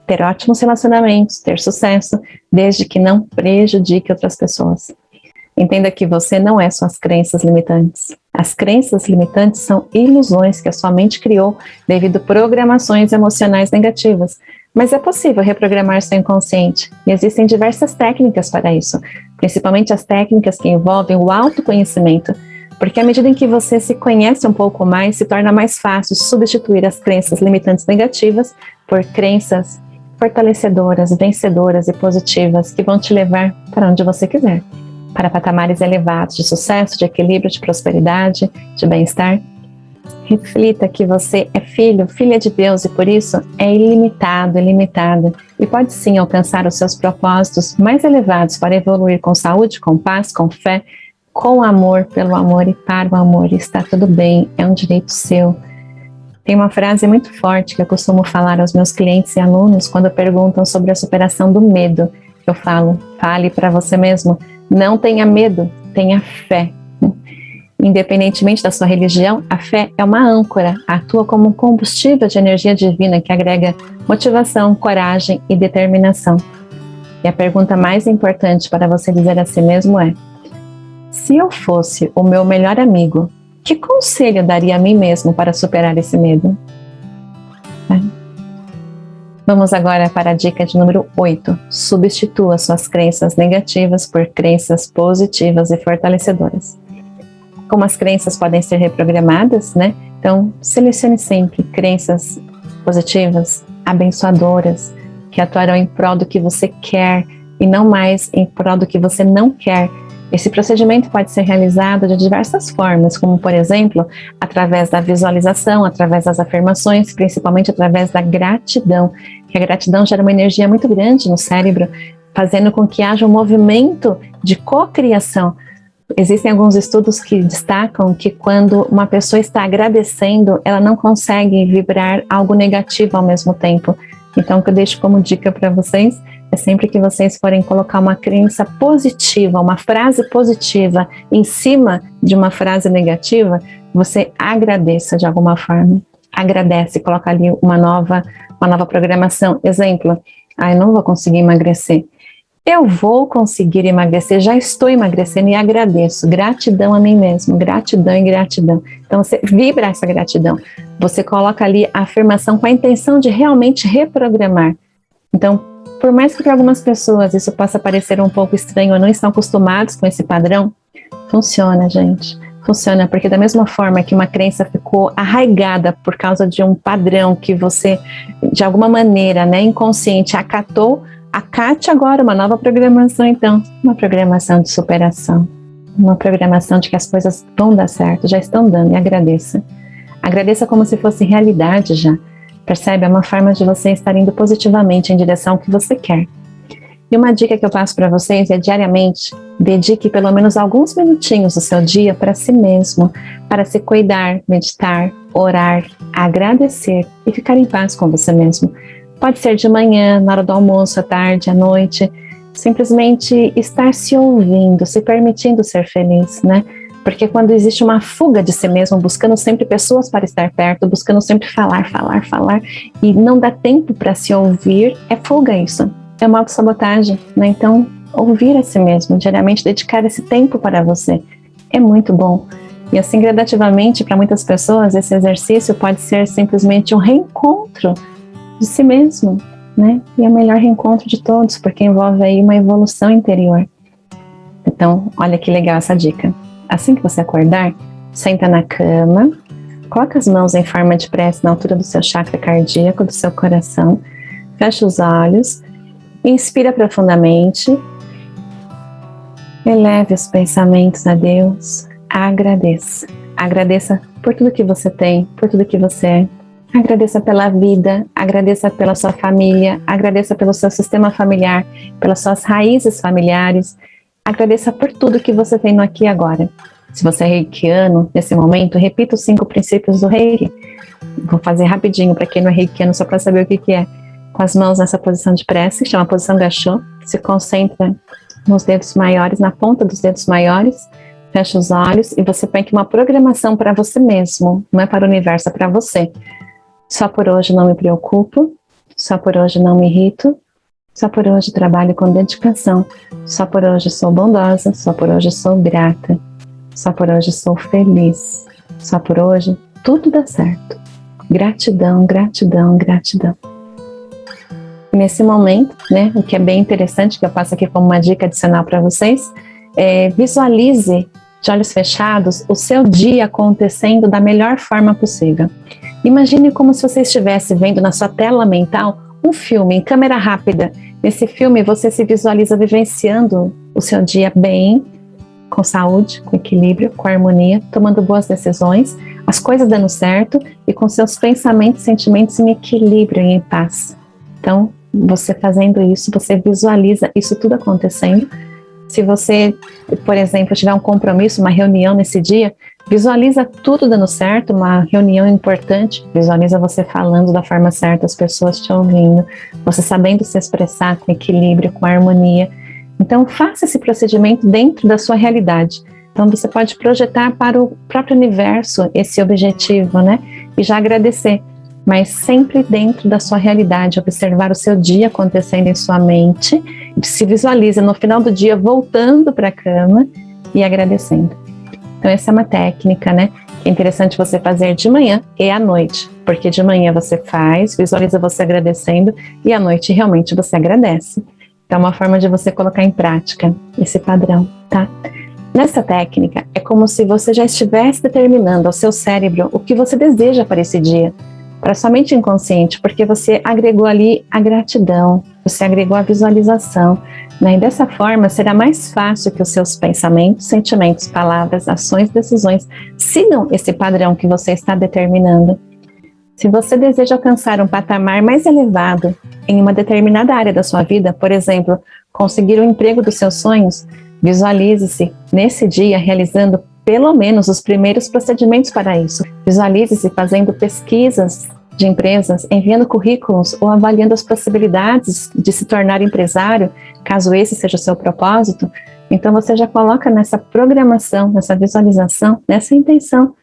ter ótimos relacionamentos, ter sucesso, desde que não prejudique outras pessoas. Entenda que você não é suas crenças limitantes. As crenças limitantes são ilusões que a sua mente criou devido a programações emocionais negativas. Mas é possível reprogramar seu inconsciente e existem diversas técnicas para isso, principalmente as técnicas que envolvem o autoconhecimento, porque à medida em que você se conhece um pouco mais, se torna mais fácil substituir as crenças limitantes negativas por crenças fortalecedoras, vencedoras e positivas que vão te levar para onde você quiser, para patamares elevados de sucesso, de equilíbrio, de prosperidade, de bem-estar. Reflita que você é filho, filha de Deus e por isso é ilimitado, ilimitada e pode sim alcançar os seus propósitos mais elevados para evoluir com saúde, com paz, com fé, com amor, pelo amor e para o amor. Está tudo bem, é um direito seu. Tem uma frase muito forte que eu costumo falar aos meus clientes e alunos quando perguntam sobre a superação do medo. Eu falo, fale para você mesmo, não tenha medo, tenha fé. Independentemente da sua religião, a fé é uma âncora, atua como um combustível de energia divina que agrega motivação, coragem e determinação. E a pergunta mais importante para você dizer a si mesmo é: se eu fosse o meu melhor amigo, que conselho eu daria a mim mesmo para superar esse medo? Vamos agora para a dica de número 8. Substitua suas crenças negativas por crenças positivas e fortalecedoras. Como as crenças podem ser reprogramadas, né? Então, selecione sempre crenças positivas, abençoadoras, que atuarão em prol do que você quer e não mais em prol do que você não quer. Esse procedimento pode ser realizado de diversas formas, como, por exemplo, através da visualização, através das afirmações, principalmente através da gratidão, que a gratidão gera uma energia muito grande no cérebro, fazendo com que haja um movimento de cocriação. Existem alguns estudos que destacam que quando uma pessoa está agradecendo, ela não consegue vibrar algo negativo ao mesmo tempo. Então, o que eu deixo como dica para vocês é sempre que vocês forem colocar uma crença positiva, uma frase positiva em cima de uma frase negativa, você agradeça de alguma forma. Agradece, coloca ali uma nova programação. Exemplo, eu não vou conseguir emagrecer. Eu vou conseguir emagrecer, já estou emagrecendo e agradeço. Gratidão a mim mesmo, gratidão e gratidão. Então você vibra essa gratidão. Você coloca ali a afirmação com a intenção de realmente reprogramar. Então, por mais que para algumas pessoas isso possa parecer um pouco estranho ou não estão acostumados com esse padrão, funciona, gente. Funciona, porque da mesma forma que uma crença ficou arraigada por causa de um padrão que você, de alguma maneira, né, inconsciente, acatou, acate agora uma nova programação, então, uma programação de superação, uma programação de que as coisas vão dar certo, já estão dando, e agradeça. Agradeça como se fosse realidade já. Percebe? É uma forma de você estar indo positivamente em direção ao que você quer. E uma dica que eu passo para vocês é diariamente, dedique pelo menos alguns minutinhos do seu dia para si mesmo, para se cuidar, meditar, orar, agradecer e ficar em paz com você mesmo. Pode ser de manhã, na hora do almoço, à tarde, à noite, simplesmente estar se ouvindo, se permitindo ser feliz, né? Porque quando existe uma fuga de si mesmo, buscando sempre pessoas para estar perto, buscando sempre falar, e não dá tempo para se ouvir, é fuga isso. É uma autossabotagem, né? Então, ouvir a si mesmo, diariamente dedicar esse tempo para você, é muito bom. E assim, gradativamente, para muitas pessoas, esse exercício pode ser simplesmente um reencontro de si mesmo, né? E é o melhor reencontro de todos, porque envolve aí uma evolução interior. Então, olha que legal essa dica. assim que você acordar, senta na cama, coloca as mãos em forma de prece na altura do seu chakra cardíaco, do seu coração, fecha os olhos, inspira profundamente, eleve os pensamentos a Deus, agradeça. Agradeça por tudo que você tem, por tudo que você é. Agradeça pela vida, agradeça pela sua família, agradeça pelo seu sistema familiar, pelas suas raízes familiares. Agradeça por tudo que você tem no aqui e agora. Se você é reikiano, nesse momento, repita os 5 princípios do reiki. Vou fazer rapidinho para quem não é reikiano, só para saber o que é. Com as mãos nessa posição de prece, chama posição gachô, se concentra nos dedos maiores, na ponta dos dedos maiores, fecha os olhos e você põe aqui uma programação para você mesmo, não é para o universo, é para você. Só por hoje não me preocupo, só por hoje não me irrito, só por hoje trabalho com dedicação, só por hoje sou bondosa, só por hoje sou grata, só por hoje sou feliz, só por hoje tudo dá certo. Gratidão, gratidão, gratidão. E nesse momento, né, o que é bem interessante, que eu passo aqui como uma dica adicional para vocês, visualize de olhos fechados o seu dia acontecendo da melhor forma possível. Imagine como se você estivesse vendo na sua tela mental um filme em câmera rápida. Nesse filme você se visualiza vivenciando o seu dia bem, com saúde, com equilíbrio, com harmonia, tomando boas decisões, as coisas dando certo e com seus pensamentos e sentimentos em equilíbrio e em paz. Então, você fazendo isso, você visualiza isso tudo acontecendo. Se você, por exemplo, tiver um compromisso, uma reunião nesse dia, visualiza tudo dando certo, uma reunião importante, visualiza você falando da forma certa, as pessoas te ouvindo, você sabendo se expressar com equilíbrio, com harmonia. Então, faça esse procedimento dentro da sua realidade. Então, você pode projetar para o próprio universo esse objetivo, né? E já agradecer, mas sempre dentro da sua realidade, observar o seu dia acontecendo em sua mente, se visualiza no final do dia voltando para a cama e agradecendo. Então essa é uma técnica, né, que é interessante você fazer de manhã e à noite, porque de manhã você faz, visualiza você agradecendo e à noite realmente você agradece. Então é uma forma de você colocar em prática esse padrão, tá? Nessa técnica é como se você já estivesse determinando ao seu cérebro o que você deseja para esse dia, para sua mente inconsciente, porque você agregou ali a gratidão, você agregou a visualização, né? E dessa forma será mais fácil que os seus pensamentos, sentimentos, palavras, ações, decisões sigam esse padrão que você está determinando. Se você deseja alcançar um patamar mais elevado em uma determinada área da sua vida, por exemplo, conseguir o emprego dos seus sonhos, visualize-se nesse dia realizando pelo menos os primeiros procedimentos para isso. Visualize-se fazendo pesquisas de empresas, enviando currículos ou avaliando as possibilidades de se tornar empresário, caso esse seja o seu propósito. Então você já coloca nessa programação, nessa visualização, nessa intenção.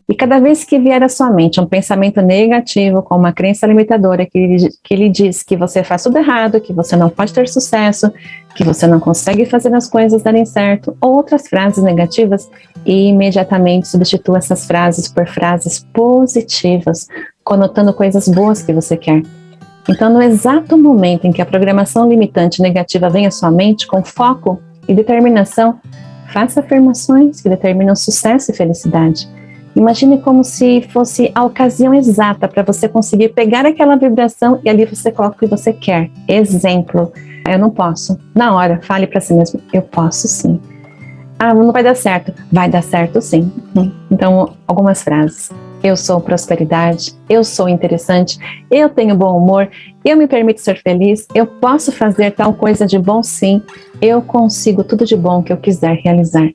E cada vez que vier à sua mente um pensamento negativo, com uma crença limitadora que lhe diz que você faz tudo errado, que você não pode ter sucesso, que você não consegue fazer as coisas darem certo, ou outras frases negativas, e imediatamente substitua essas frases por frases positivas, conotando coisas boas que você quer. Então, no exato momento em que a programação limitante negativa vem à sua mente, com foco e determinação, faça afirmações que determinam sucesso e felicidade. Imagine como se fosse a ocasião exata para você conseguir pegar aquela vibração e ali você coloca o que você quer. Exemplo, eu não posso. Na hora, fale para si mesmo, eu posso sim. Ah, não vai dar certo. Vai dar certo sim. Então, algumas frases. Eu sou prosperidade, eu sou interessante, eu tenho bom humor, eu me permito ser feliz, eu posso fazer tal coisa de bom sim, eu consigo tudo de bom que eu quiser realizar.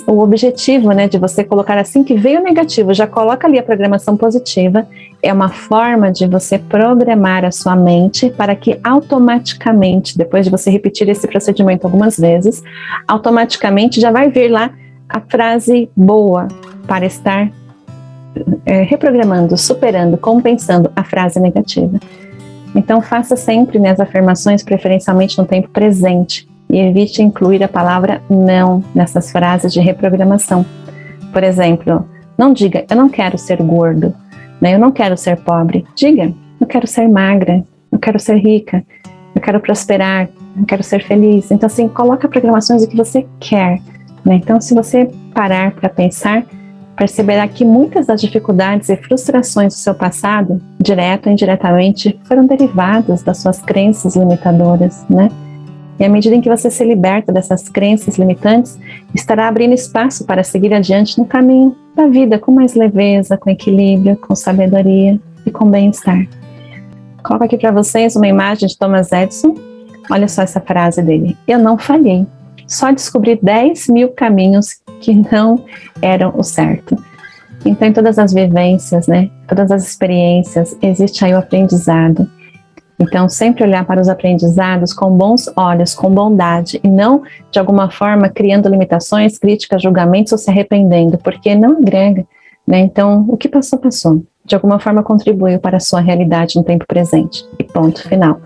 O objetivo, né, de você colocar assim que veio o negativo, já coloca ali a programação positiva, é uma forma de você programar a sua mente para que automaticamente, depois de você repetir esse procedimento algumas vezes, automaticamente já vai vir lá a frase boa para estar reprogramando, superando, compensando a frase negativa. Então faça sempre, né, as afirmações preferencialmente no tempo presente e evite incluir a palavra não nessas frases de reprogramação. Por exemplo, não diga eu não quero ser gordo, né, eu não quero ser pobre. Diga eu quero ser magra, eu quero ser rica, eu quero prosperar, eu quero ser feliz. Então assim, coloca programações do que você quer, né? Então se você parar para pensar, perceberá que muitas das dificuldades e frustrações do seu passado, direto ou indiretamente, foram derivadas das suas crenças limitadoras, né? E à medida em que você se liberta dessas crenças limitantes, estará abrindo espaço para seguir adiante no caminho da vida com mais leveza, com equilíbrio, com sabedoria e com bem-estar. Coloco aqui para vocês uma imagem de Thomas Edison. Olha só essa frase dele: eu não falhei, só descobri 10 mil caminhos que não eram o certo. Então, em todas as vivências, né, todas as experiências, existe aí o aprendizado. Então, sempre olhar para os aprendizados com bons olhos, com bondade, e não, de alguma forma, criando limitações, críticas, julgamentos ou se arrependendo, porque não agrega, né? Então, o que passou, passou. De alguma forma, contribuiu para a sua realidade no tempo presente. E ponto final.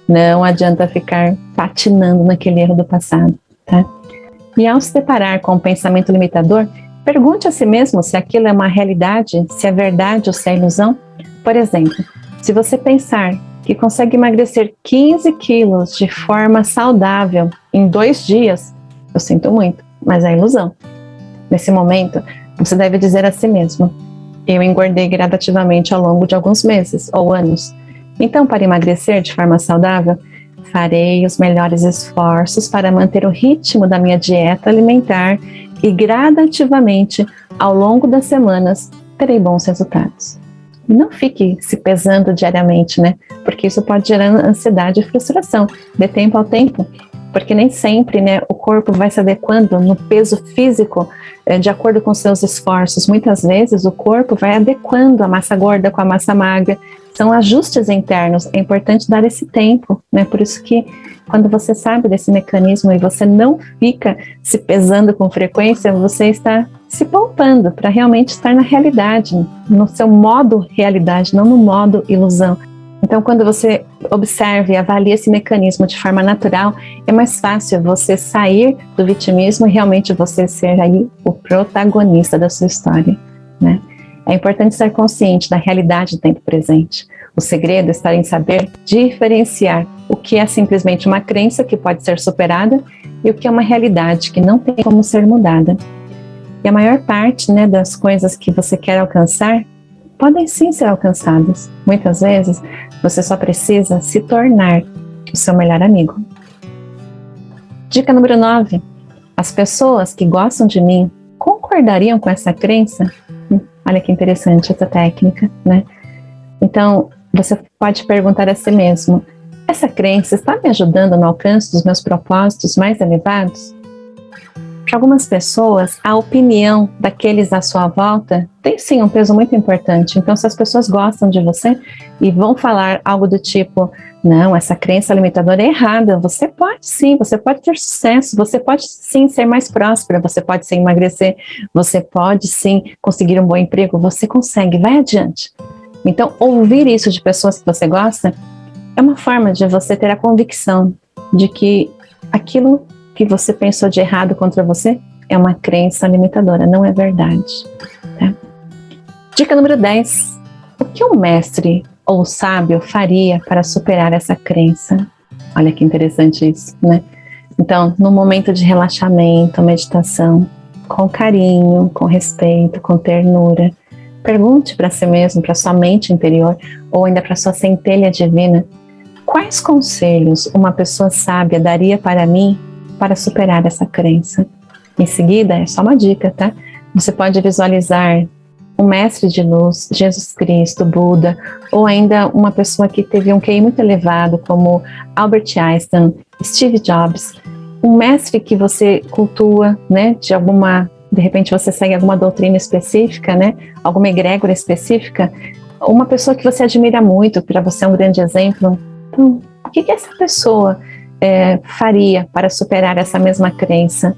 Não adianta ficar patinando naquele erro do passado, tá? E ao se deparar com um pensamento limitador, pergunte a si mesmo se aquilo é uma realidade, se é verdade ou se é ilusão. Por exemplo, se você pensar que consegue emagrecer 15 quilos de forma saudável em 2 dias, eu sinto muito, mas é ilusão. Nesse momento, você deve dizer a si mesmo: eu engordei gradativamente ao longo de alguns meses ou anos. Então, para emagrecer de forma saudável, farei os melhores esforços para manter o ritmo da minha dieta alimentar e gradativamente, ao longo das semanas, terei bons resultados. Não fique se pesando diariamente, né? Porque isso pode gerar ansiedade e frustração. Dê tempo ao tempo, porque nem sempre, né, o corpo vai se adequando no peso físico de acordo com seus esforços. Muitas vezes o corpo vai adequando a massa gorda com a massa magra. São ajustes internos, é importante dar esse tempo, né? Por isso que quando você sabe desse mecanismo e você não fica se pesando com frequência, você está se poupando para realmente estar na realidade, no seu modo realidade, não no modo ilusão. Então, quando você observa e avalia esse mecanismo de forma natural, é mais fácil você sair do vitimismo e realmente você ser aí o protagonista da sua história, né? É importante ser consciente da realidade do tempo presente. O segredo está em saber diferenciar o que é simplesmente uma crença que pode ser superada e o que é uma realidade que não tem como ser mudada. E a maior parte, né, das coisas que você quer alcançar podem sim ser alcançadas. Muitas vezes, você só precisa se tornar o seu melhor amigo. Dica número 9. As pessoas que gostam de mim concordariam com essa crença? Olha que interessante essa técnica, né? Então, você pode perguntar a si mesmo: essa crença está me ajudando no alcance dos meus propósitos mais elevados? Para algumas pessoas, a opinião daqueles à sua volta tem sim um peso muito importante. Então, se as pessoas gostam de você e vão falar algo do tipo: não, essa crença limitadora é errada, você pode sim, você pode ter sucesso, você pode sim ser mais próspera, você pode sim emagrecer, você pode sim conseguir um bom emprego, você consegue, vai adiante. Então, ouvir isso de pessoas que você gosta é uma forma de você ter a convicção de que aquilo que você pensou de errado contra você é uma crença limitadora, não é verdade. Tá? Dica número 10. O que um mestre ou sábio faria para superar essa crença? Olha que interessante isso, né? Então, no momento de relaxamento, meditação, com carinho, com respeito, com ternura, pergunte para si mesmo, para sua mente interior, ou ainda para sua centelha divina: quais conselhos uma pessoa sábia daria para mim para superar essa crença? Em seguida, é só uma dica, tá? Você pode visualizar um mestre de luz, Jesus Cristo, Buda, ou ainda uma pessoa que teve um QI muito elevado, como Albert Einstein, Steve Jobs, um mestre que você cultua, né, de repente você segue alguma doutrina específica, né, alguma egrégora específica, uma pessoa que você admira muito, para você é um grande exemplo. Então, o que essa pessoa faria para superar essa mesma crença?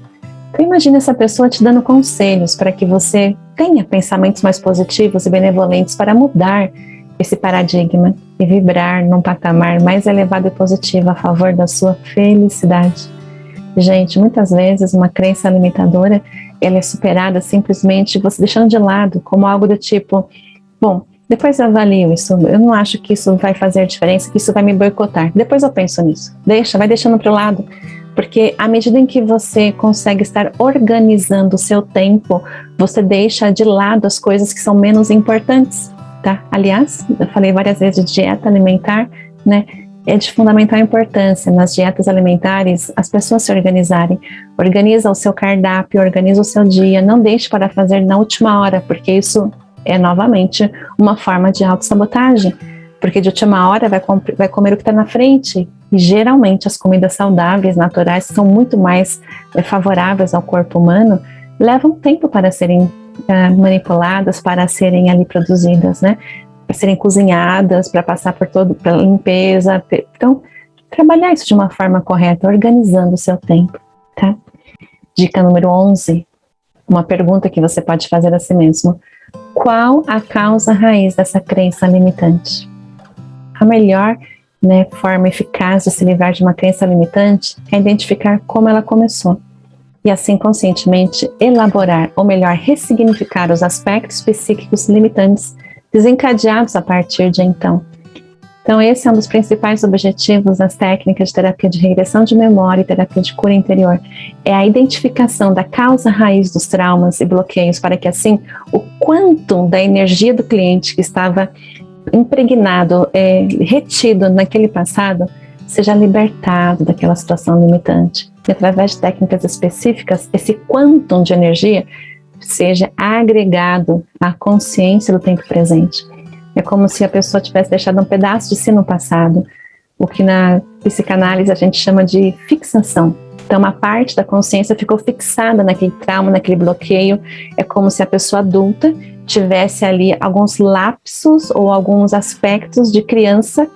Então, imagine essa pessoa te dando conselhos para que você tenha pensamentos mais positivos e benevolentes para mudar esse paradigma e vibrar num patamar mais elevado e positivo a favor da sua felicidade. Gente, muitas vezes uma crença limitadora, ela é superada simplesmente você deixando de lado, como algo do tipo: bom, depois eu avalio isso, eu não acho que isso vai fazer diferença, que isso vai me boicotar, depois eu penso nisso. Vai deixando para o lado. Porque à medida em que você consegue estar organizando o seu tempo, você deixa de lado as coisas que são menos importantes, tá? Aliás, eu falei várias vezes de dieta alimentar, né? É de fundamental importância nas dietas alimentares as pessoas se organizarem. Organiza o seu cardápio, organiza o seu dia, não deixe para fazer na última hora, porque isso é novamente uma forma de autossabotagem. Porque de última hora vai comer o que está na frente. E geralmente as comidas saudáveis, naturais, que são muito mais favoráveis ao corpo humano, levam tempo para serem manipuladas, para serem ali produzidas, né? Para serem cozinhadas, para passar pela limpeza. Então, trabalhar isso de uma forma correta, organizando o seu tempo, tá? Dica número 11, uma pergunta que você pode fazer a si mesmo. Qual a causa raiz dessa crença limitante? A melhor forma eficaz de se livrar de uma crença limitante é identificar como ela começou e assim conscientemente elaborar, ou melhor, ressignificar os aspectos psíquicos limitantes desencadeados a partir de então. Então esse é um dos principais objetivos das técnicas de terapia de regressão de memória e terapia de cura interior, é a identificação da causa raiz dos traumas e bloqueios, para que assim o quantum da energia do cliente que estava impregnado, retido naquele passado, seja libertado daquela situação limitante. E através de técnicas específicas, esse quantum de energia seja agregado à consciência do tempo presente. É como se a pessoa tivesse deixado um pedaço de si no passado, o que na psicanálise a gente chama de fixação. Então, uma parte da consciência ficou fixada naquele trauma, naquele bloqueio. É como se a pessoa adulta tivesse ali alguns lapsos ou alguns aspectos de criança,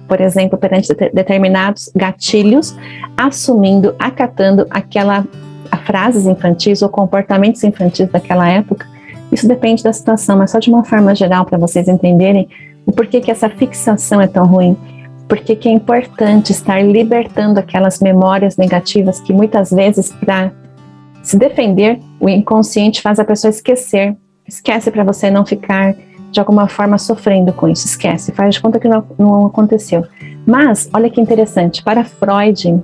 por exemplo, perante determinados gatilhos, assumindo, acatando frases infantis ou comportamentos infantis daquela época. Isso depende da situação, mas só de uma forma geral para vocês entenderem o porquê que essa fixação é tão ruim. Porque que é importante estar libertando aquelas memórias negativas que muitas vezes, para se defender, o inconsciente faz a pessoa esquecer. Esquece para você não ficar de alguma forma sofrendo com isso. Esquece, faz de conta que não aconteceu. Mas, olha que interessante, para Freud,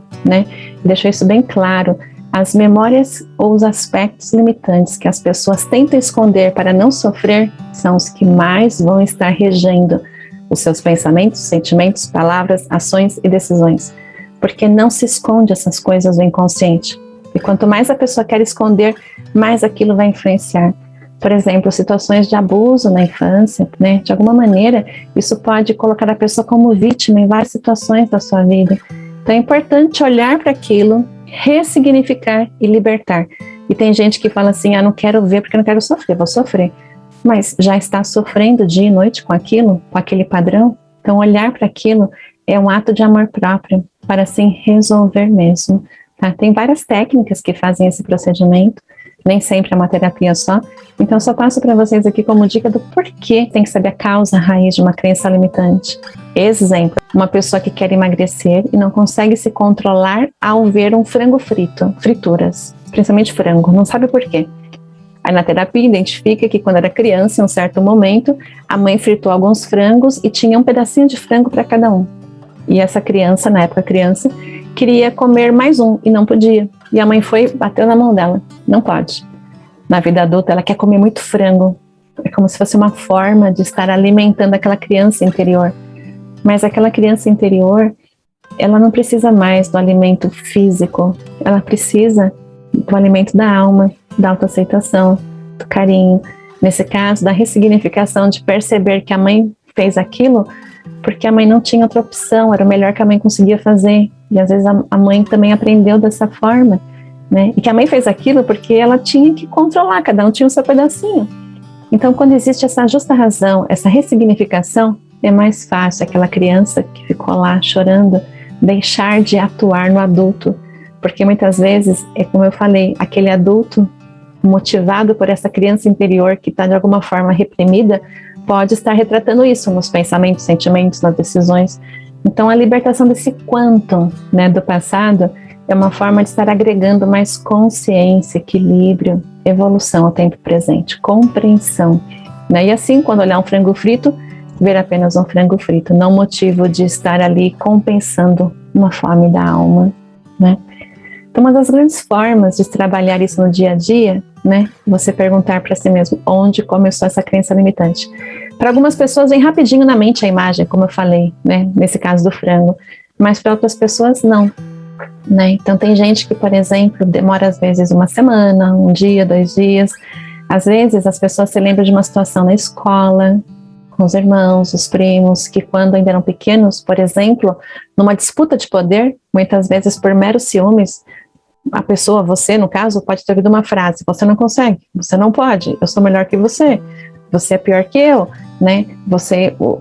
deixou isso bem claro, as memórias ou os aspectos limitantes que as pessoas tentam esconder para não sofrer são os que mais vão estar regendo os seus pensamentos, sentimentos, palavras, ações e decisões. Porque não se esconde essas coisas do inconsciente. E quanto mais a pessoa quer esconder, mais aquilo vai influenciar. Por exemplo, situações de abuso na infância, de alguma maneira, isso pode colocar a pessoa como vítima em várias situações da sua vida. Então é importante olhar para aquilo, ressignificar e libertar. E tem gente que fala assim, não quero ver porque não quero sofrer, vou sofrer. Mas já está sofrendo dia e noite com aquilo, com aquele padrão? Então olhar para aquilo é um ato de amor próprio, para assim resolver mesmo. Tá? Tem várias técnicas que fazem esse procedimento, nem sempre é uma terapia só. Então só passo para vocês aqui como dica do porquê tem que saber a causa raiz de uma crença limitante. Exemplo, uma pessoa que quer emagrecer e não consegue se controlar ao ver um frango frito, frituras, principalmente frango, não sabe por quê. Aí na terapia identifica que quando era criança, em um certo momento, a mãe fritou alguns frangos e tinha um pedacinho de frango para cada um. E essa criança, na época criança, queria comer mais um e não podia. E a mãe bateu na mão dela, não pode. Na vida adulta, ela quer comer muito frango. É como se fosse uma forma de estar alimentando aquela criança interior. Mas aquela criança interior, ela não precisa mais do alimento físico, ela precisa do alimento da alma, da autoaceitação, do carinho. Nesse caso, da ressignificação, de perceber que a mãe fez aquilo porque a mãe não tinha outra opção, era o melhor que a mãe conseguia fazer. E às vezes a mãe também aprendeu dessa forma, E que a mãe fez aquilo porque ela tinha que controlar, cada um tinha o seu pedacinho. Então, quando existe essa justa razão, essa ressignificação, é mais fácil aquela criança que ficou lá chorando deixar de atuar no adulto. Porque muitas vezes, é como eu falei, aquele adulto motivado por essa criança interior que está de alguma forma reprimida, pode estar retratando isso nos pensamentos, sentimentos, nas decisões. Então a libertação desse quantum, do passado é uma forma de estar agregando mais consciência, equilíbrio, evolução ao tempo presente, compreensão. E assim, quando olhar um frango frito, ver apenas um frango frito, não motivo de estar ali compensando uma fome da alma. Então, uma das grandes formas de trabalhar isso no dia a dia, né, você perguntar para si mesmo onde começou essa crença limitante. Para algumas pessoas vem rapidinho na mente a imagem, como eu falei, né, nesse caso do frango, mas para outras pessoas não. Né? Então, tem gente que, por exemplo, demora às vezes uma semana, um dia, 2 dias. Às vezes, as pessoas se lembram de uma situação na escola, com os irmãos, os primos, que quando ainda eram pequenos, por exemplo, numa disputa de poder, muitas vezes por meros ciúmes, a pessoa, você no caso, pode ter ouvido uma frase: você não consegue, você não pode, eu sou melhor que você é pior que eu, né?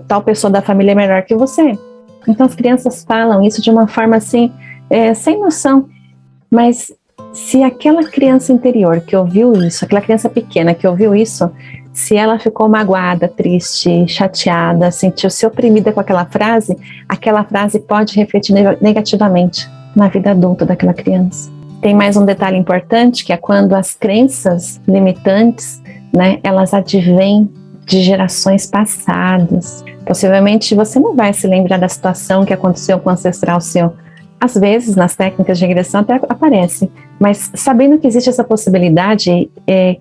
Tal pessoa da família é melhor que você. Então, as crianças falam isso de uma forma assim, sem noção, mas se aquela criança interior que ouviu isso, aquela criança pequena que ouviu isso, se ela ficou magoada, triste, chateada, sentiu-se oprimida com aquela frase pode refletir negativamente na vida adulta daquela criança. Tem mais um detalhe importante, que é quando as crenças limitantes, né, elas advêm de gerações passadas. Possivelmente você não vai se lembrar da situação que aconteceu com o ancestral seu. Às vezes, nas técnicas de regressão até aparece, mas sabendo que existe essa possibilidade,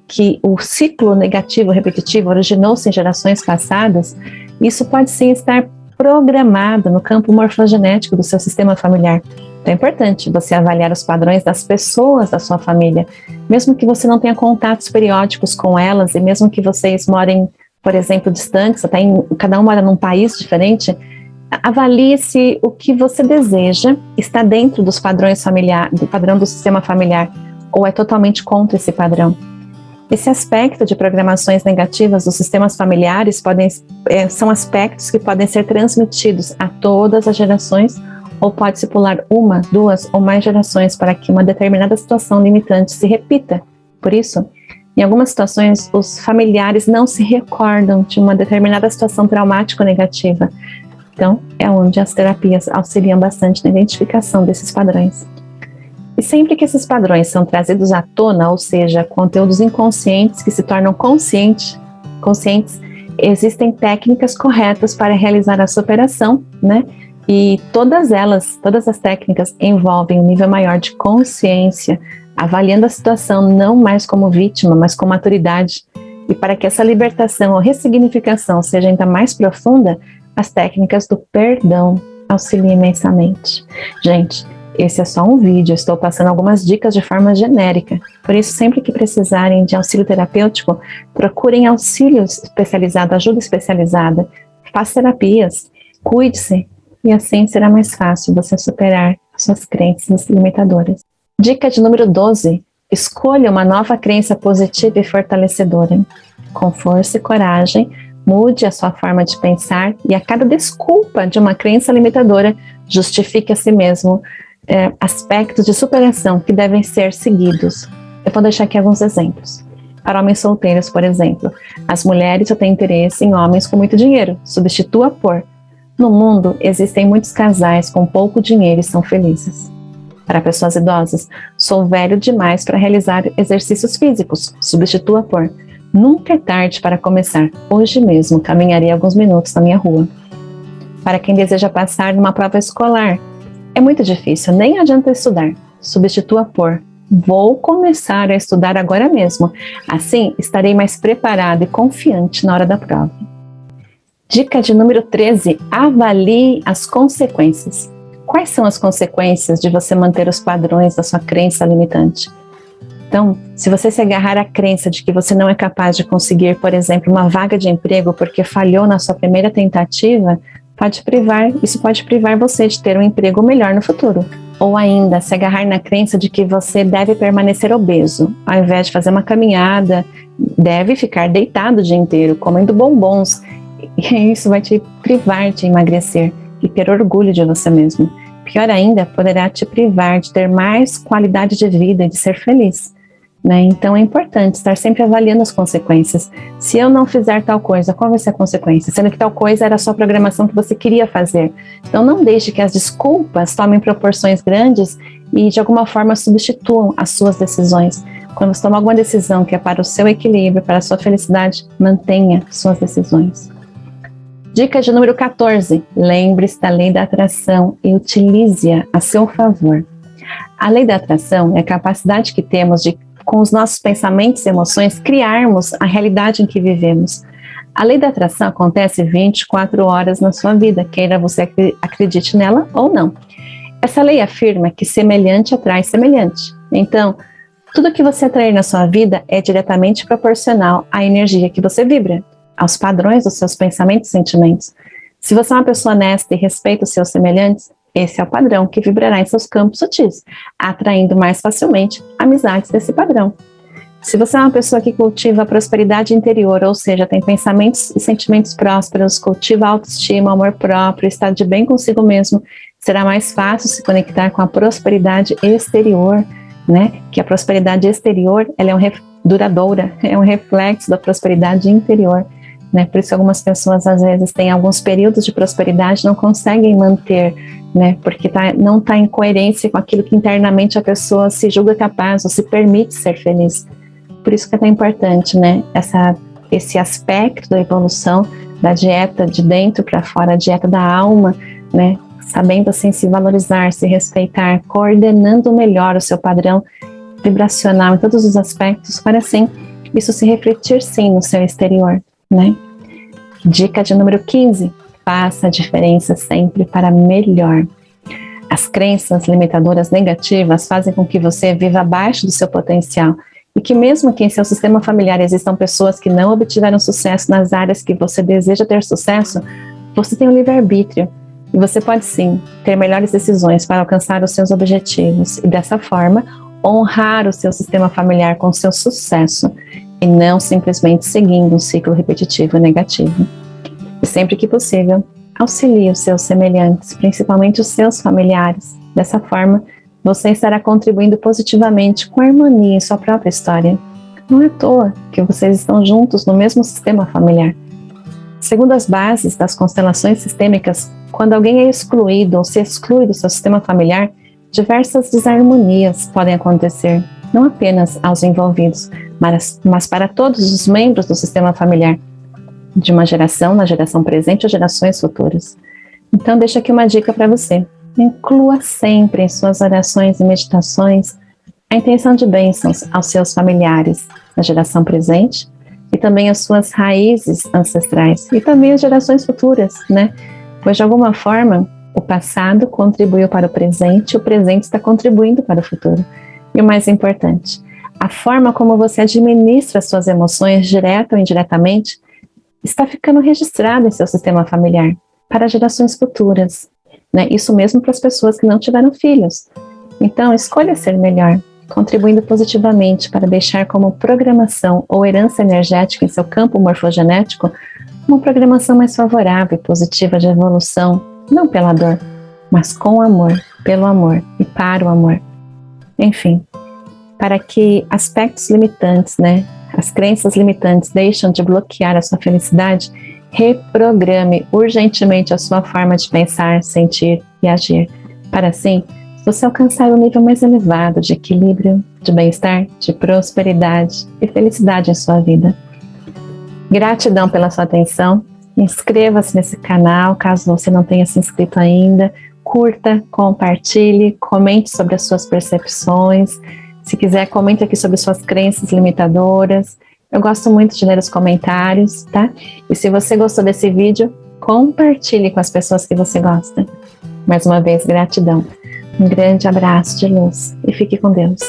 que o ciclo negativo repetitivo originou-se em gerações passadas, isso pode sim estar programado no campo morfogenético do seu sistema familiar. Então é importante você avaliar os padrões das pessoas da sua família, mesmo que você não tenha contatos periódicos com elas, e mesmo que vocês morem, por exemplo, distantes, cada um mora num país diferente. Avalie se o que você deseja está dentro dos padrões familiares, do padrão do sistema familiar, ou é totalmente contra esse padrão. Esse aspecto de programações negativas dos sistemas familiares são aspectos que podem ser transmitidos a todas as gerações, ou pode-se pular 1, 2 ou mais gerações para que uma determinada situação limitante se repita. Por isso, em algumas situações, os familiares não se recordam de uma determinada situação traumática ou negativa. Então, é onde as terapias auxiliam bastante na identificação desses padrões. E sempre que esses padrões são trazidos à tona, ou seja, conteúdos inconscientes que se tornam conscientes, existem técnicas corretas para realizar a superação, né? E todas as técnicas envolvem um nível maior de consciência, avaliando a situação não mais como vítima, mas com maturidade. E para que essa libertação ou ressignificação seja ainda mais profunda, as técnicas do perdão auxiliam imensamente. Gente, esse é só um vídeo, estou passando algumas dicas de forma genérica. Por isso, sempre que precisarem de auxílio terapêutico, procurem auxílio especializado, ajuda especializada, faça terapias, cuide-se, e assim será mais fácil você superar suas crenças limitadoras. Dica de número 12. Escolha uma nova crença positiva e fortalecedora. Com força e coragem, mude a sua forma de pensar e a cada desculpa de uma crença limitadora, justifique a si mesmo aspectos de superação que devem ser seguidos. Eu vou deixar aqui alguns exemplos. Para homens solteiros, por exemplo, as mulheres só têm interesse em homens com muito dinheiro. Substitua por: no mundo existem muitos casais com pouco dinheiro e são felizes. Para pessoas idosas, sou velho demais para realizar exercícios físicos. Substitua por: nunca é tarde para começar. Hoje mesmo caminharei alguns minutos na minha rua. Para quem deseja passar numa prova escolar, é muito difícil, nem adianta estudar. Substitua por: vou começar a estudar agora mesmo. Assim, estarei mais preparado e confiante na hora da prova. Dica de número 13. Avalie as consequências. Quais são as consequências de você manter os padrões da sua crença limitante? Então, se você se agarrar à crença de que você não é capaz de conseguir, por exemplo, uma vaga de emprego porque falhou na sua primeira tentativa, isso pode privar você de ter um emprego melhor no futuro. Ou ainda, se agarrar na crença de que você deve permanecer obeso, ao invés de fazer uma caminhada, deve ficar deitado o dia inteiro, comendo bombons, e isso vai te privar de emagrecer e ter orgulho de você mesmo. Pior ainda, poderá te privar de ter mais qualidade de vida e de ser feliz. Né? Então é importante estar sempre avaliando as consequências. Se eu não fizer tal coisa, qual vai ser a consequência? Sendo que tal coisa era só a programação que você queria fazer. Então não deixe que as desculpas tomem proporções grandes e de alguma forma substituam as suas decisões. Quando você toma alguma decisão que é para o seu equilíbrio, para a sua felicidade, mantenha suas decisões. Dica de número 14. Lembre-se da lei da atração e utilize-a a seu favor. A lei da atração é a capacidade que temos de, com os nossos pensamentos e emoções, criarmos a realidade em que vivemos. A lei da atração acontece 24 horas na sua vida, queira você acredite nela ou não. Essa lei afirma que semelhante atrai semelhante. Então, tudo que você atrair na sua vida é diretamente proporcional à energia que você vibra, aos padrões dos seus pensamentos e sentimentos. Se você é uma pessoa honesta e respeita os seus semelhantes, esse é o padrão que vibrará em seus campos sutis, atraindo mais facilmente amizades desse padrão. Se você é uma pessoa que cultiva a prosperidade interior, ou seja, tem pensamentos e sentimentos prósperos, cultiva a autoestima, amor próprio, estado de bem consigo mesmo, será mais fácil se conectar com a prosperidade exterior, né? Que a prosperidade exterior ela é duradoura, é um reflexo da prosperidade interior. Né? Por isso algumas pessoas às vezes têm alguns períodos de prosperidade e não conseguem manter, né? Porque não está em coerência com aquilo que internamente a pessoa se julga capaz ou se permite ser feliz. Por isso que é tão importante, né? Esse aspecto da evolução, da dieta de dentro para fora, a dieta da alma, né? Sabendo assim se valorizar, se respeitar, coordenando melhor o seu padrão vibracional em todos os aspectos, para assim isso se refletir sim no seu exterior, né? Dica de número 15, faça a diferença sempre para melhor. As crenças limitadoras negativas fazem com que você viva abaixo do seu potencial e que mesmo que em seu sistema familiar existam pessoas que não obtiveram sucesso nas áreas que você deseja ter sucesso, você tem um livre-arbítrio e você pode sim ter melhores decisões para alcançar os seus objetivos e dessa forma honrar o seu sistema familiar com seu sucesso e não simplesmente seguindo um ciclo repetitivo negativo. E sempre que possível, auxilie os seus semelhantes, principalmente os seus familiares. Dessa forma, você estará contribuindo positivamente com a harmonia em sua própria história. Não é à toa que vocês estão juntos no mesmo sistema familiar. Segundo as bases das constelações sistêmicas, quando alguém é excluído ou se exclui do seu sistema familiar, diversas desarmonias podem acontecer, não apenas aos envolvidos, mas para todos os membros do sistema familiar, de uma geração na geração presente ou gerações futuras. Então, deixo aqui uma dica para você. Inclua sempre em suas orações e meditações a intenção de bênçãos aos seus familiares, na geração presente, e também as suas raízes ancestrais, e também as gerações futuras, né? Pois, de alguma forma, o passado contribuiu para o presente está contribuindo para o futuro. E o mais importante, a forma como você administra suas emoções, direta ou indiretamente, está ficando registrada em seu sistema familiar, para gerações futuras. Né? Isso mesmo para as pessoas que não tiveram filhos. Então, escolha ser melhor, contribuindo positivamente para deixar como programação ou herança energética em seu campo morfogenético uma programação mais favorável e positiva de evolução, não pela dor, mas com amor, pelo amor e para o amor. Enfim, para que aspectos limitantes, né, as crenças limitantes deixam de bloquear a sua felicidade, reprograme urgentemente a sua forma de pensar, sentir e agir, para assim você alcançar um nível mais elevado de equilíbrio, de bem-estar, de prosperidade e felicidade em sua vida. Gratidão pela sua atenção. Inscreva-se nesse canal, caso você não tenha se inscrito ainda. Curta, compartilhe, comente sobre as suas percepções. Se quiser, comente aqui sobre suas crenças limitadoras. Eu gosto muito de ler os comentários, tá? E se você gostou desse vídeo, compartilhe com as pessoas que você gosta. Mais uma vez, gratidão. Um grande abraço de luz e fique com Deus.